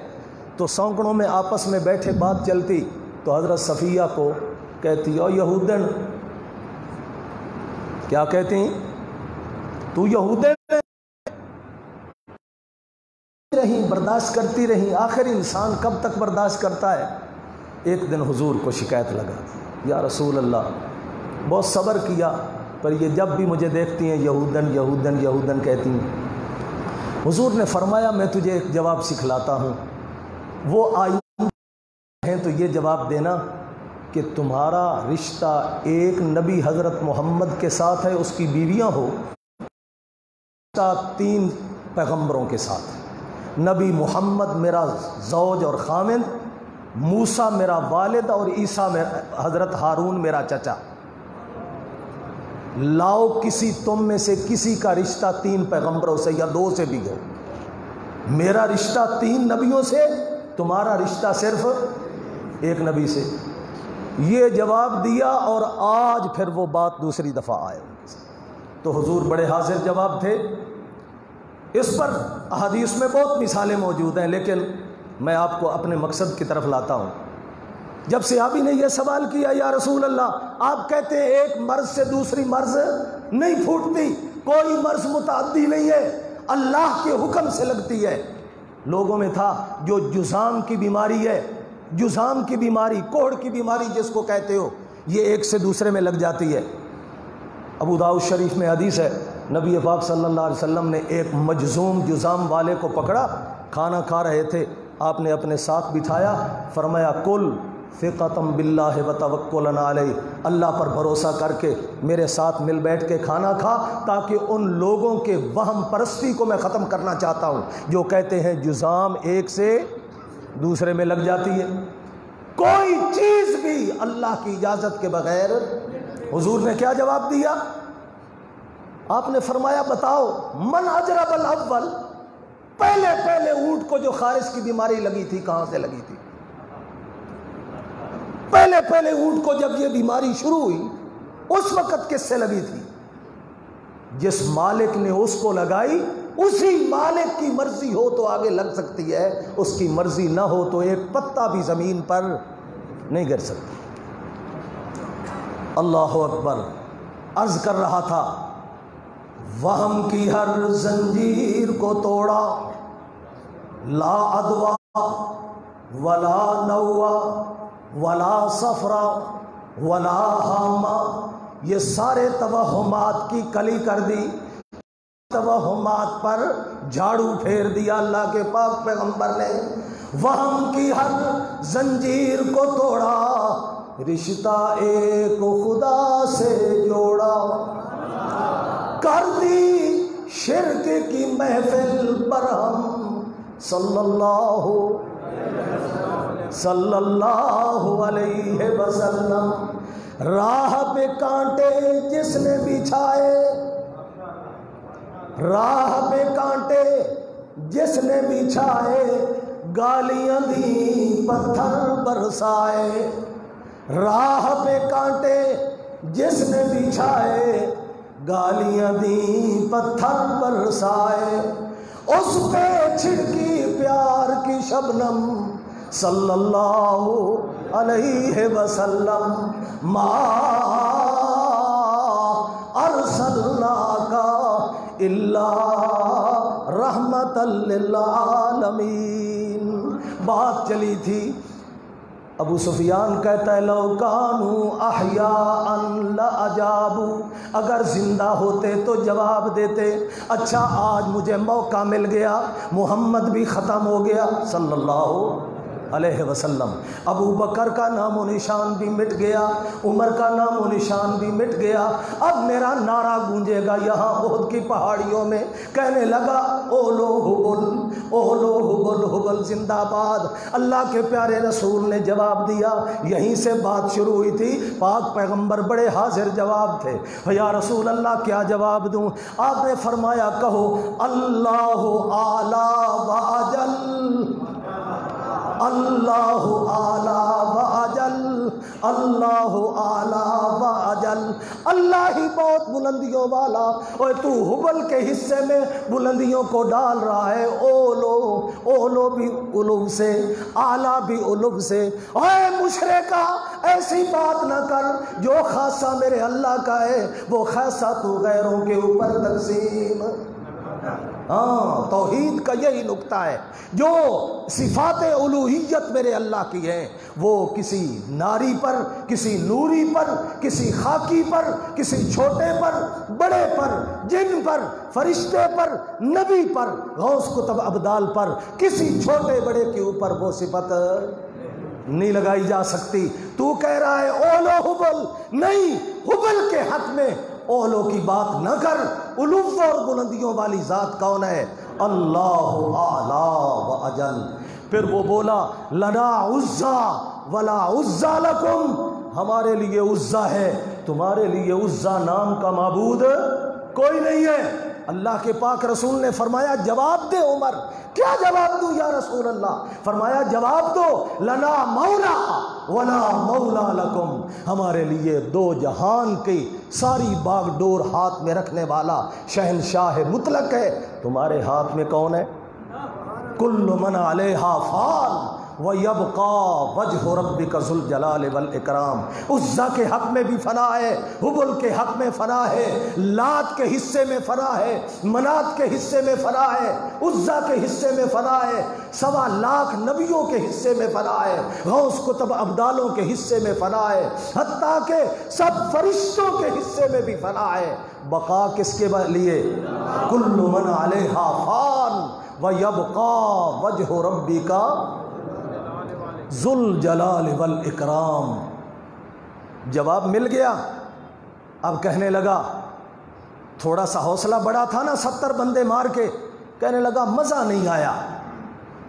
تو سونکڑوں میں آپس میں بیٹھے بات چلتی تو حضرت صفیہ کو کہتی، او یہودن، کیا کہتی؟ تو یہودن برداشت کرتی رہیں، آخر انسان کب تک برداشت کرتا ہے؟ ایک دن حضور کو شکایت لگا، یا رسول اللہ بہت صبر کیا، پر یہ جب بھی مجھے دیکھتی ہیں یہودن یہودن یہودن کہتی ہیں۔ حضور نے فرمایا میں تجھے ایک جواب سکھلاتا ہوں، وہ آئی ہیں تو یہ جواب دینا کہ تمہارا رشتہ ایک نبی حضرت محمد کے ساتھ ہے، اس کی بیویاں ہو، رشتہ 3 پیغمبروں کے ساتھ ہے۔ نبی محمد میرا زوج اور خامند، موسیٰ میرا والد، اور عیسیٰ حضرت ہارون میرا چچا۔ لاؤ کسی تم میں سے کسی کا رشتہ 3 پیغمبروں سے یا 2 سے بھی ہو، میرا رشتہ 3 نبیوں سے، تمہارا رشتہ صرف ایک نبی سے۔ یہ جواب دیا اور آج پھر وہ بات دوسری دفعہ آئے تو حضور بڑے حاضر جواب تھے۔ اس پر احادیث میں بہت مثالیں موجود ہیں، لیکن میں آپ کو اپنے مقصد کی طرف لاتا ہوں۔ جب صحابی نے یہ سوال کیا، یا رسول اللہ آپ کہتے ہیں ایک مرض سے دوسری مرض نہیں پھوٹتی، کوئی مرض متعدی نہیں ہے، اللہ کے حکم سے لگتی ہے۔ لوگوں میں تھا جو جذام کی بیماری ہے، جذام کی بیماری، کوڑ کی بیماری جس کو کہتے ہو، یہ ایک سے دوسرے میں لگ جاتی ہے۔ ابو داؤد شریف میں حدیث ہے، نبی پاک صلی اللہ علیہ وسلم نے ایک مجذوم جذام والے کو پکڑا، کھانا کھا رہے تھے، آپ نے اپنے ساتھ بٹھایا، فرمایا کل ثقۃ باللہ وتوکل علیہ، اللہ پر بھروسہ کر کے میرے ساتھ مل بیٹھ کے کھانا کھا، تاکہ ان لوگوں کے وہم پرستی کو میں ختم کرنا چاہتا ہوں جو کہتے ہیں جذام ایک سے دوسرے میں لگ جاتی ہے۔ کوئی چیز بھی اللہ کی اجازت کے بغیر۔ حضور نے کیا جواب دیا؟ آپ نے فرمایا بتاؤ من اجرب الاول، پہلے اونٹ کو جو خارش کی بیماری لگی تھی کہاں سے لگی تھی؟ پہلے اونٹ کو جب یہ بیماری شروع ہوئی اس وقت کس سے لگی تھی؟ جس مالک نے اس کو لگائی، اسی مالک کی مرضی ہو تو آگے لگ سکتی ہے، اس کی مرضی نہ ہو تو ایک پتا بھی زمین پر نہیں گر سکتی۔ اللہ اکبر۔ عرض کر رہا تھا وہم کی ہر زنجیر کو توڑا، لا ادوا ولا نوا ولا صفرا ولا حاما، یہ سارے توہمات کی کلی کر دی، توہمات پر جھاڑو پھیر دیا اللہ کے پاک پیغمبر نے۔ وہم کی ہر زنجیر کو توڑا، رشتہ ایک خدا سے جوڑا، کر دی شرک کی محفل پر ہم صلی اللہ علیہ وسلم۔ راہ پہ کانٹے جس نے بچھائے، راہ پہ کانٹے جس نے بچھائے، گالیاں دی پتھر برسائے۔ راہ پہ کانٹے جس نے بچھائے، گالیاں دی پتھر برسائے، اس پہ چھڑکی پیار کی شبنم صلی اللہ علیہ وسلم۔ ما ارسلناک الا رحمۃ للعالمین۔ بات چلی تھی، ابو سفیان کہتا ہے لو کانوا احیاء لاجابوا، اگر زندہ ہوتے تو جواب دیتے۔ اچھا آج مجھے موقع مل گیا، محمد بھی ختم ہو گیا صلی اللہ علیہ وسلم، ابو بکر کا نام و نشان بھی مٹ گیا، عمر کا نام و نشان بھی مٹ گیا، اب میرا نعرہ گونجے گا یہاں احد کی پہاڑیوں میں، کہنے لگا اولو حبل، اولو حبل، حبل زندہ باد۔ اللہ کے پیارے رسول نے جواب دیا، یہیں سے بات شروع ہوئی تھی، پاک پیغمبر بڑے حاضر جواب تھے۔ یا رسول اللہ کیا جواب دوں؟ آپ نے فرمایا کہو اللہ اعلی و اجل، اللہ اعلی و اجل، اللہ اعلی و اجل، اللہ ہی بہت بلندیوں والا، اور تو حبل کے حصے میں بلندیوں کو ڈال رہا ہے، اولو بھی علو سے، اعلیٰ بھی علو سے۔ اے مشرکا ایسی بات نہ کر، جو خاصہ میرے اللہ کا ہے وہ خاصہ تو غیروں کے اوپر تقسیم ہاں توحید کا یہی نقطہ ہے. جو صفات الوہیت میرے اللہ کی ہیں وہ کسی ناری پر، کسی نوری پر، کسی خاکی پر، کسی چھوٹے پر، بڑے پر، جن پر، فرشتے پر، نبی پر، غوث کتب ابدال پر، کسی چھوٹے بڑے کے اوپر وہ صفت نہیں لگائی جا سکتی. تو کہہ رہا ہے اولو حبل، نہیں، حبل کے حق میں اولو کی بات نہ کر. علو اور بلندیوں والی ذات کون ہے؟ اللہ اعلی و اجل. پھر وہ بولا لنا عزا ولا عزا لکم، ہمارے لیے عزا ہے، تمہارے لیے عزا نام کا معبود کوئی نہیں ہے. اللہ کے پاک رسول نے فرمایا جواب دے عمر. کیا جواب دوں یا رسول اللہ؟ فرمایا جواب دو لنا مولا ولا مولا لکم، ہمارے لیے دو جہان کی ساری باغ ڈور ہاتھ میں رکھنے والا شہنشاہ مطلق ہے، تمہارے ہاتھ میں کون ہے؟ کل من علیہا فان وَيَبْقَى وَجْهُ رَبِّكَ ذُو الْجَلَالِ وَالْإِكْرَامِ. عزا کے حق میں بھی فنا ہے، حبل کے حق میں فنا ہے، لات کے حصے میں فنا ہے، منات کے حصے میں فنا ہے، عزا کے حصے میں فنا ہے، 1.25 لاکھ نبیوں کے حصے میں فنا ہے، غوث کتب ابدالوں کے حصے میں فنا ہے، حتیٰ کہ سب فرشتوں کے حصے میں بھی فنا ہے. بقا کس کے لیے؟ کل من علیہا فان وَيَبْقَى وَجْهُ رَبِّكَ ذُو الجلال والاکرام. جواب مل گیا. اب کہنے لگا، تھوڑا سا حوصلہ بڑا تھا نا 70 بندے مار کے، کہنے لگا مزہ نہیں آیا.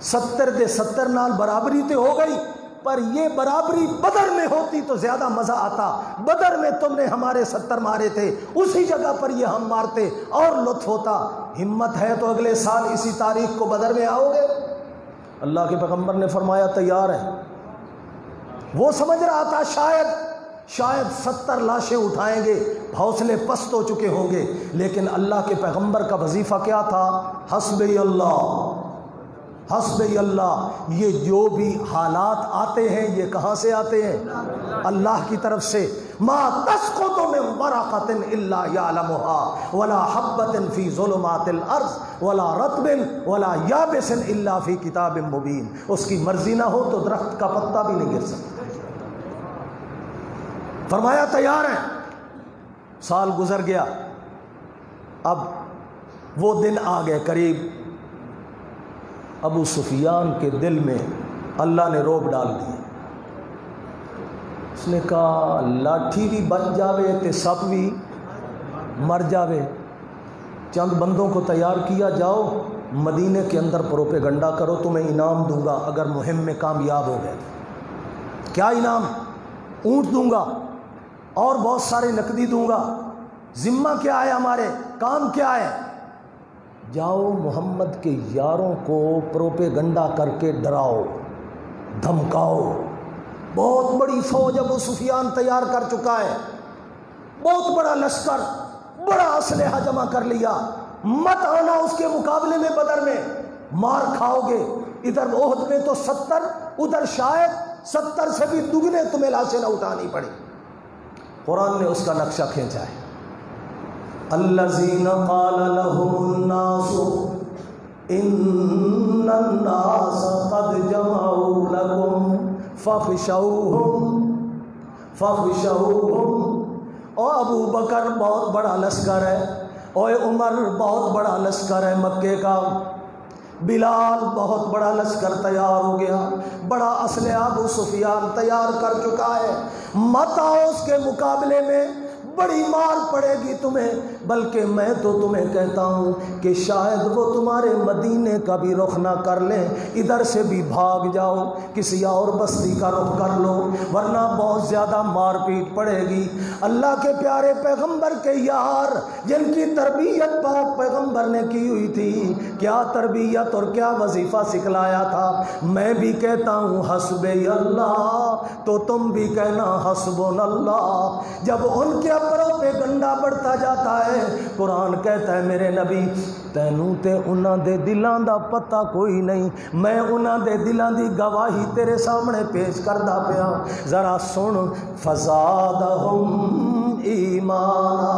70 دے 70 نال برابری تے ہو گئی، پر یہ برابری بدر میں ہوتی تو زیادہ مزہ آتا. بدر میں تم نے ہمارے 70 مارے تھے، اسی جگہ پر یہ ہم مارتے اور لطف ہوتا. ہمت ہے تو اگلے سال اسی تاریخ کو بدر میں آؤ گے. اللہ کے پیغمبر نے فرمایا تیار ہے. وہ سمجھ رہا تھا شاید 70 لاشیں اٹھائیں گے، حوصلے پست ہو چکے ہوں گے، لیکن اللہ کے پیغمبر کا وظیفہ کیا تھا؟ حسبی اللہ، حسبی اللہ. یہ جو بھی حالات آتے ہیں یہ کہاں سے آتے ہیں؟ اللہ کی طرف سے. ما تسقط من ورقۃ الا یعلمها ولا حبۃ فی ظلمات الارض ولا رطب ولا یابس الا فی کتاب مبین. اس کی مرضی نہ ہو تو درخت کا پتا بھی نہیں گر سکتا. فرمایا تیار ہیں. سال گزر گیا، اب وہ دن آ گئے قریب. ابو سفیان کے دل میں اللہ نے روب ڈال دیا. اس نے کہا لاٹھی بھی بچ جاوے تے سب بھی مر جاوے. چند بندوں کو تیار کیا، جاؤ مدینے کے اندر پروپیگنڈا کرو، تمہیں انعام دوں گا اگر مہم میں کامیاب ہو گئے. کیا انعام؟ اونٹ دوں گا اور بہت سارے نقدی دوں گا. ذمہ کیا ہے ہمارے؟ کام کیا ہے؟ جاؤ محمد کے یاروں کو پروپیگنڈا کر کے ڈراؤ، دھمکاؤ. بہت بڑی فوج ابو سفیان تیار کر چکا ہے، بہت بڑا لشکر، بڑا اسلحہ جمع کر لیا. مت آنا اس کے مقابلے میں بدر میں، مار کھاؤ گے. ادھر احد میں تو 70، ادھر شاید 70 سے بھی دگنے تمہیں لاشیں نہ اٹھانی پڑی. قرآن نے اس کا نقشہ کھینچا ہے. الذین قال لهم الناس ان الناس قد جمعوا لكم فخشوهم. او ابو بکر بہت بڑا لشکر ہے، او عمر بہت بڑا لشکر ہے مکے کا، بلال بہت بڑا لشکر تیار ہو گیا، بڑا اسلحہ ابو سفیان تیار کر چکا ہے. مت آؤ اس کے مقابلے میں، بڑی مار پڑے گی تمہیں. بلکہ میں تو تمہیں کہتا ہوں کہ شاید وہ تمہارے مدینے کا بھی رخ نہ کر لیں، ادھر سے بھی بھاگ جاؤ، کسی اور بستی کا رخ کر لو، ورنہ بہت زیادہ مار پیٹ پڑے گی. اللہ کے پیارے پیغمبر کے یار جن کی تربیت پاک پیغمبر نے کی ہوئی تھی، کیا تربیت اور کیا وظیفہ سکھلایا تھا. میں بھی کہتا ہوں حسبی اللہ، تو تم بھی کہنا حسبنا اللہ. جب ان کے پروپیگنڈا بڑھتا جاتا ہے، قرآن کہتا ہے میرے نبی تینوں تے انہاں دے دلاں دا پتہ کوئی نہیں، میں انہاں دے دلاں دی گواہی تیرے سامنے پیش کردا پیا. ذرا سن، فزادہم ایمانا.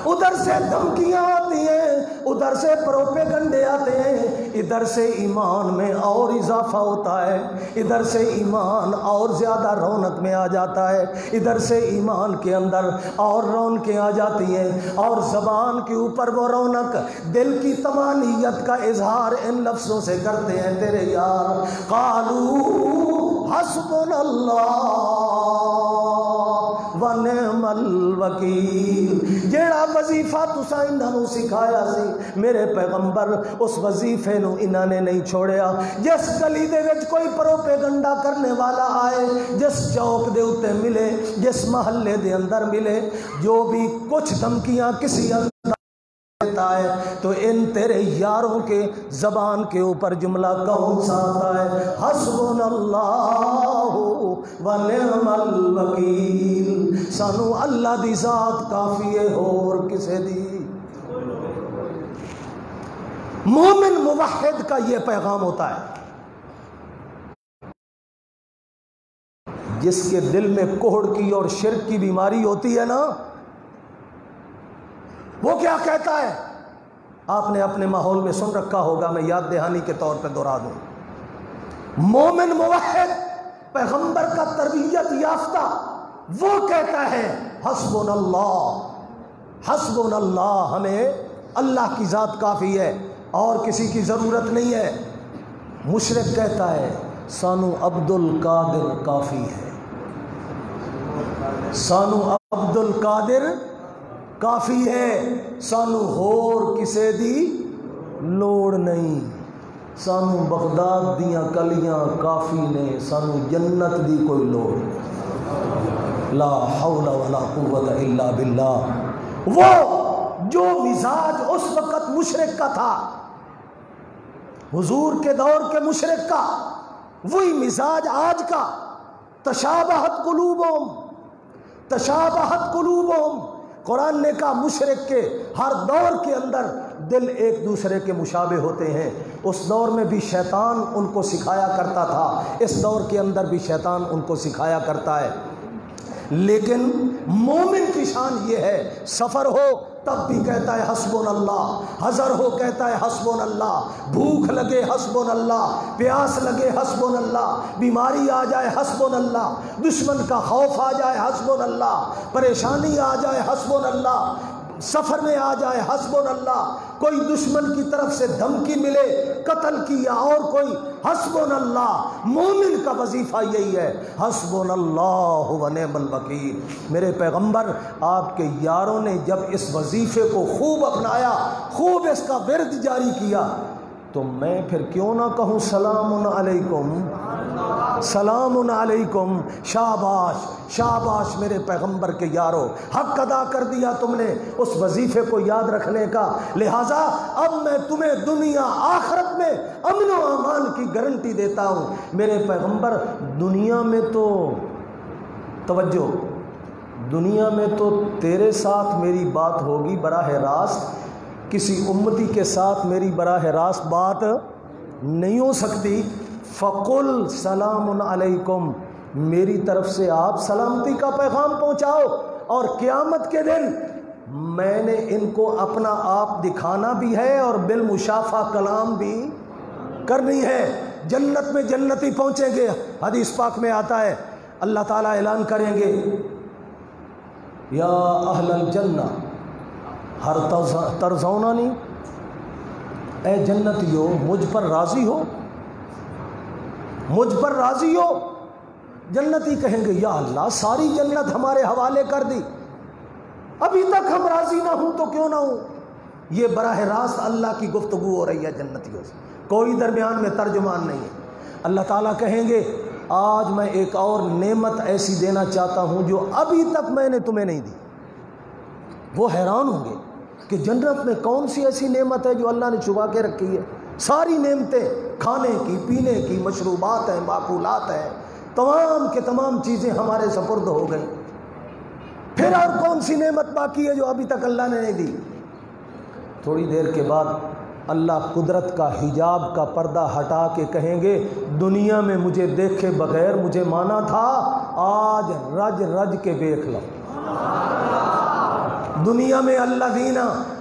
ادھر ادھر سے دھمکیاں آتی ہیں، ادھر سے پروپیگنڈے آتے ہیں، ادھر سے ایمان میں اور اضافہ ہوتا ہے، ادھر سے ایمان اور زیادہ رونق میں آ جاتا ہے، ادھر سے ایمان کے اندر اور رونقیں آ جاتی ہیں، اور زبان کے اوپر وہ رونق دل کی طمانینت کا اظہار ان لفظوں سے کرتے ہیں تیرے یار، قالوا حسبنا اللہ ونعم الوکیل۔ جیڑا وظیفہ تساں انہاں نوں سکھایا سی میرے پیغمبر، اس وظیفے نو انہاں نے نہیں چھوڑیا۔ جس گلی دے وچ کوئی پروپیگنڈا کرنے والا آئے، جس چوک دے اوتے ملے، جس محلے دے اندر ملے، جو بھی کچھ دھمکیاں کسی دیتا ہے، تو ان تیرے یاروں کے زبان کے اوپر جملہ کون سا آتا ہے؟ حسبنا اللہ ونعم الوکیل، سانو اللہ دی ذات کافی ہے، اور کسے دی۔ مومن موحد کا یہ پیغام ہوتا ہے، جس کے دل میں کوہڑ کی اور شرک کی بیماری ہوتی ہے نا، وہ کیا کہتا ہے؟ آپ نے اپنے ماحول میں سن رکھا ہوگا، میں یاد دہانی کے طور پہ دہرا دوں۔ مومن موحد پیغمبر کا تربیت یافتہ وہ کہتا ہے حسبنا اللہ، حسبنا اللہ، ہمیں اللہ کی ذات کافی ہے اور کسی کی ضرورت نہیں ہے۔ مشرک کہتا ہے سانو عبد القادر کافی ہے، سانو عبد القادر کافی ہے، سانو ہور کسے دی لوڑ نہیں، سانو بغداد دیاں کلیاں کافی نے، سانو جنت دی کوئی لوڑ، لا حول ولا قوت الا باللہ۔ وہ جو مزاج اس وقت مشرک کا تھا، حضور کے دور کے مشرک کا، وہی مزاج آج کا۔ تشابہت قلوبہم، تشابہت قلوبہم، قرآن نے کہا مشرک کے ہر دور کے اندر دل ایک دوسرے کے مشابہ ہوتے ہیں۔ اس دور میں بھی شیطان ان کو سکھایا کرتا تھا، اس دور کے اندر بھی شیطان ان کو سکھایا کرتا ہے، لیکن مومن کی شان یہ ہے، سفر ہو تب بھی کہتا ہے حسبنا اللہ، حضر ہو کہتا ہے حسبنا اللہ، بھوک لگے حسبنا اللہ، پیاس لگے حسبنا اللہ، بیماری آ جائے حسبنا اللہ، دشمن کا خوف آ جائے حسبنا اللہ، پریشانی آ جائے حسبنا اللہ، سفر میں آ جائے حسبنا اللہ، کوئی دشمن کی طرف سے دھمکی ملے قتل کی یا اور کوئی، حسبنا اللہ۔ مومن کا وظیفہ یہی ہے، حسبنا اللہ ونعم الوکیل۔ میرے پیغمبر آپ کے یاروں نے جب اس وظیفے کو خوب اپنایا، خوب اس کا ورد جاری کیا، تو میں پھر کیوں نہ کہوں سلام علیکم، سلام علیکم، شاباش شاباش میرے پیغمبر کے یارو، حق ادا کر دیا تم نے اس وظیفے کو یاد رکھنے کا، لہٰذا اب میں تمہیں دنیا آخرت میں امن و امان کی گارنٹی دیتا ہوں۔ میرے پیغمبر دنیا میں تو توجہ، دنیا میں تو تیرے ساتھ میری بات ہوگی براہ راست، کسی امتی کے ساتھ میری براہ راست بات نہیں ہو سکتی، فقل سلام علیکم، میری طرف سے آپ سلامتی کا پیغام پہنچاؤ، اور قیامت کے دن میں نے ان کو اپنا آپ دکھانا بھی ہے اور بالمشافہ کلام بھی کرنی ہے۔ جنت میں جنتی پہنچیں گے، حدیث پاک میں آتا ہے اللہ تعالیٰ اعلان کریں گے یا اہل الجنہ ہر ترضوننی، اے جنتیو مجھ پر راضی ہو، مجھ پر راضی ہو۔ جنتی کہیں گے یا اللہ ساری جنت ہمارے حوالے کر دی، ابھی تک ہم راضی نہ ہوں تو کیوں نہ ہوں۔ یہ براہ راست اللہ کی گفتگو ہو رہی ہے جنتیوں سے، کوئی درمیان میں ترجمان نہیں ہے۔ اللہ تعالیٰ کہیں گے آج میں ایک اور نعمت ایسی دینا چاہتا ہوں جو ابھی تک میں نے تمہیں نہیں دی۔ وہ حیران ہوں گے کہ جنت میں کون سی ایسی نعمت ہے جو اللہ نے چھپا کے رکھی ہے؟ ساری نعمتیں، کھانے کی، پینے کی، مشروبات ہیں، معقولات ہیں، تمام کے تمام چیزیں ہمارے سپرد ہو گئیں، پھر اور کون سی نعمت باقی ہے جو ابھی تک اللہ نے نہیں دی؟ تھوڑی دیر کے بعد اللہ قدرت کا حجاب کا پردہ ہٹا کے کہیں گے دنیا میں مجھے دیکھے بغیر مجھے مانا تھا، آج رج رج کے دیکھ لو، دنیا میں الذین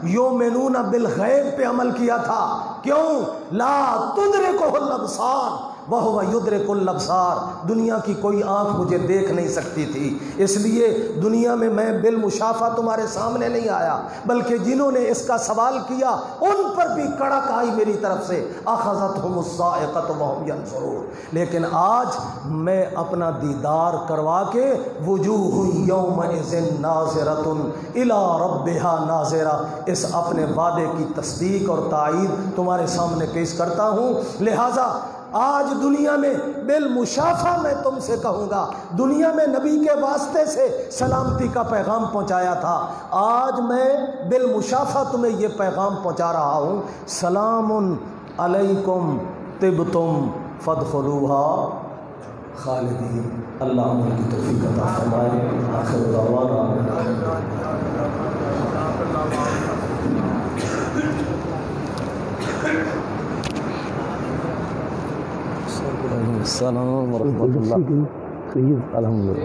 یؤمنون بالغیب پہ عمل کیا تھا. کیوں؟ لا تدرکہ الابصار وہو یدرک الابصار. دنیا کی کوئی آنکھ مجھے دیکھ نہیں سکتی تھی، اس لیے دنیا میں میں بالمشافہ تمہارے سامنے نہیں آیا، بلکہ جنہوں نے اس کا سوال کیا ان پر بھی کڑک آئی میری طرف سے. اخذتہم الصاعقۃ وہم ینظرون. لیکن آج میں اپنا دیدار کروا کے وجوہ یومئذ ناظرۃ الی ربها ناظرہ، اس اپنے وعدے کی تصدیق اور تائید تمہارے سامنے پیش کرتا ہوں. لہذا آج دنیا میں بالمشافہ میں تم سے کہوں گا، دنیا میں نبی کے واسطے سے سلامتی کا پیغام پہنچایا تھا، آج میں بالمشافہ تمہیں یہ پیغام پہنچا رہا ہوں، سلام علیکم طبتم فادخلوها خالدین. اللہ عمل کی توفیق عطا فرمائے. آخر دعوانا السلام ورحمۃ اللہ. الحمد للہ.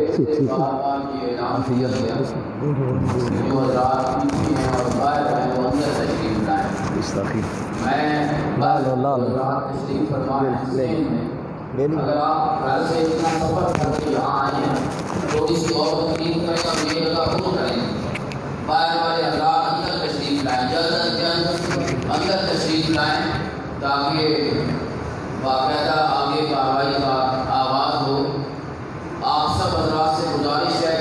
اگر آپ گھر سے اتنا سفر کر کے یہاں آئے ہیں تو اس کی اور تقریب کریں اور یہ کا قبول کریں. باہر والے حضرات اندر تشریف لائیں، جلد از جلد اندر تشریف لائیں تاکہ باقاعدہ آگے کارروائی کا آغاز ہو. آپ سب حضرات سے گزارش ہے